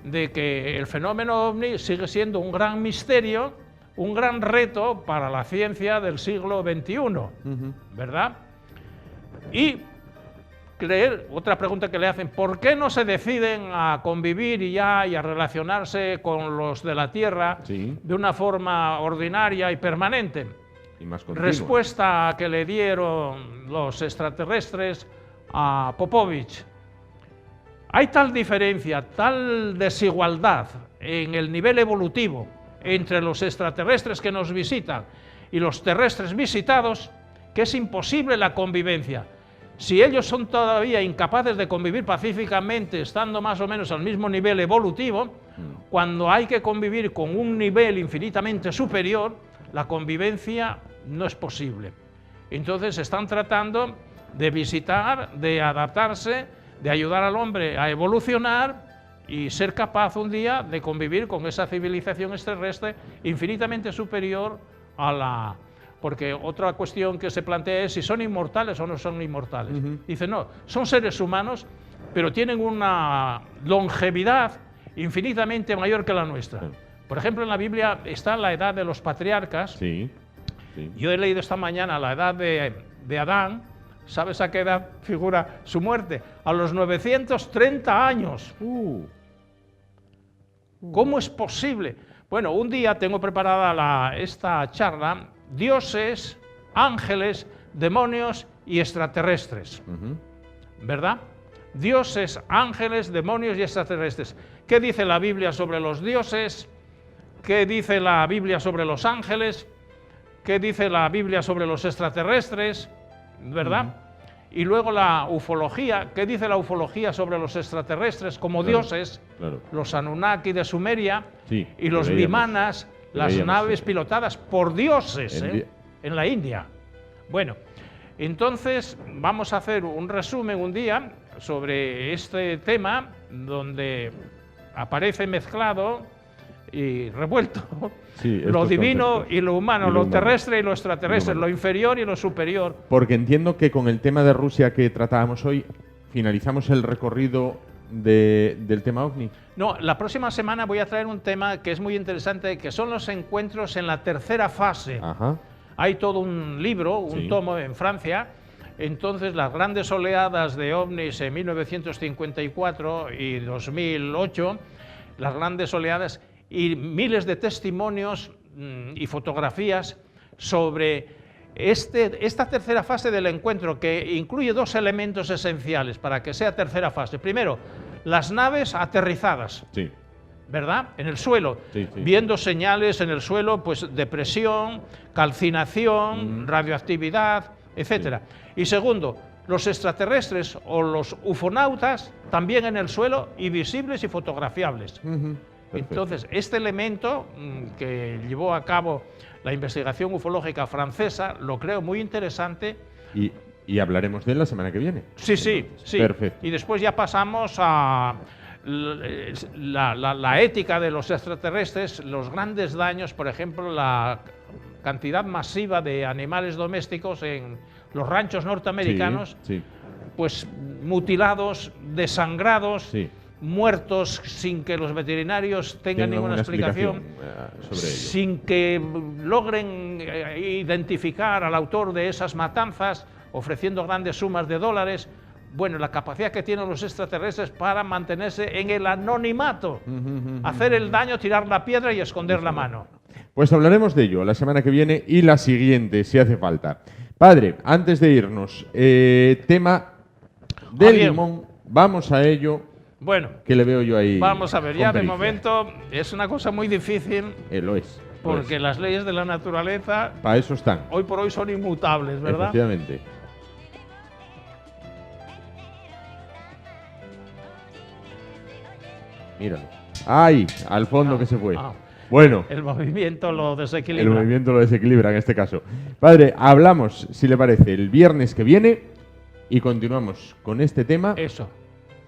E: de que el fenómeno ovni sigue siendo un gran misterio, un gran reto para la ciencia del siglo XXI, ¿verdad? Y otra pregunta que le hacen, ¿por qué no se deciden a convivir y a relacionarse con los de la Tierra de una forma ordinaria y permanente?
A: Y más continua.
E: Respuesta que le dieron los extraterrestres a Popovich: hay tal diferencia, tal desigualdad en el nivel evolutivo entre los extraterrestres que nos visitan y los terrestres visitados, que es imposible la convivencia. Si ellos son todavía incapaces de convivir pacíficamente, estando más o menos al mismo nivel evolutivo, cuando hay que convivir con un nivel infinitamente superior, la convivencia no es posible. Entonces están tratando de visitar, de adaptarse, de ayudar al hombre a evolucionar y ser capaz un día de convivir con esa civilización extraterrestre infinitamente superior a la... Porque otra cuestión que se plantea es si son inmortales o no son inmortales. Dice, no, son seres humanos, pero tienen una longevidad infinitamente mayor que la nuestra. Por ejemplo, en la Biblia está la edad de los patriarcas.
A: Sí. Sí.
E: Yo he leído esta mañana la edad de Adán. ¿Sabes a qué edad figura su muerte? A los 930 años. ¿Cómo es posible? Bueno, un día tengo preparada esta charla, dioses, ángeles, demonios y extraterrestres. ¿Verdad? Dioses, ángeles, demonios y extraterrestres. ¿Qué dice la Biblia sobre los dioses? ¿Qué dice la Biblia sobre los ángeles? ¿Qué dice la Biblia sobre los extraterrestres? ¿Verdad? Y luego la ufología. ¿Qué dice la ufología sobre los extraterrestres como dioses? Los Anunnaki de Sumeria y los Vimanas, las naves pilotadas por dioses en la India. Bueno, entonces vamos a hacer un resumen un día sobre este tema donde aparece mezclado y revuelto lo divino y lo humano, lo terrestre y lo extraterrestre, lo inferior y lo superior.
A: Porque entiendo que con el tema de Rusia que tratábamos hoy, finalizamos el recorrido del tema OVNI.
E: No, la próxima semana voy a traer un tema que es muy interesante, que son los encuentros en la tercera fase. Hay todo un libro, un tomo en Francia. Entonces, las grandes oleadas de ovnis en 1954 y 2008, las grandes oleadas y miles de testimonios y fotografías sobre esta tercera fase del encuentro, que incluye dos elementos esenciales para que sea tercera fase. Primero, las naves aterrizadas, ¿verdad? En el suelo, viendo señales en el suelo, pues de presión, calcinación, radioactividad, etcétera. Y segundo, los extraterrestres o los ufonautas también en el suelo y visibles y fotografiables. Entonces, este elemento que llevó a cabo la investigación ufológica francesa lo creo muy interesante.
A: Y hablaremos de él la semana que viene.
E: Sí.
A: Perfecto.
E: Y después ya pasamos a la ética de los extraterrestres, los grandes daños, por ejemplo, la cantidad masiva de animales domésticos en los ranchos norteamericanos, pues mutilados, desangrados, muertos sin que los veterinarios tengan ninguna explicación
A: sobre ello,
E: sin que logren identificar al autor de esas matanzas, ofreciendo grandes sumas de dólares. Bueno, la capacidad que tienen los extraterrestres para mantenerse en el anonimato, hacer el daño, tirar la piedra y esconder la mano.
A: Pues hablaremos de ello la semana que viene y la siguiente, si hace falta. Padre, antes de irnos, tema del limón, vamos a ello.
E: Bueno,
A: que le veo yo ahí.
E: Vamos a ver, ya de momento es una cosa muy difícil.
A: Lo es.
E: Porque las leyes de la naturaleza,
A: para eso están.
E: Hoy por hoy son inmutables, ¿verdad?
A: Efectivamente. Míralo. ¡Ay! Al fondo que se fue. Bueno.
E: El movimiento lo desequilibra.
A: El movimiento lo desequilibra en este caso. Padre, hablamos, si le parece, el viernes que viene y continuamos con este tema.
E: Eso.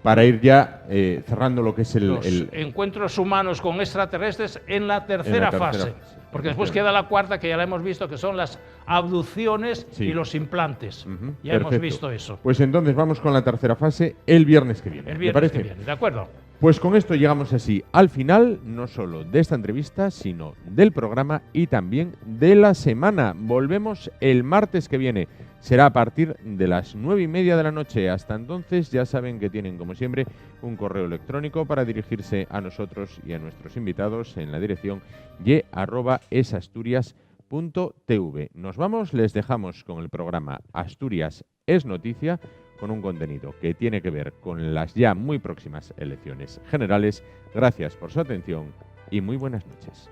A: Para ir ya cerrando lo que es
E: los encuentros humanos con extraterrestres en la tercera fase. Porque después queda la cuarta, que ya la hemos visto, que son las abducciones y los implantes. Ya hemos visto eso.
A: Pues entonces vamos con la tercera fase el viernes que viene.
E: El viernes que viene, ¿de acuerdo?
A: Pues con esto llegamos así al final, no solo de esta entrevista, sino del programa y también de la semana. Volvemos el martes que viene. Será a partir de las 9:30 de la noche. Hasta entonces ya saben que tienen, como siempre, un correo electrónico para dirigirse a nosotros y a nuestros invitados en la dirección ye@esasturias.tv. Nos vamos, les dejamos con el programa Asturias es Noticia, con un contenido que tiene que ver con las ya muy próximas elecciones generales. Gracias por su atención y muy buenas noches.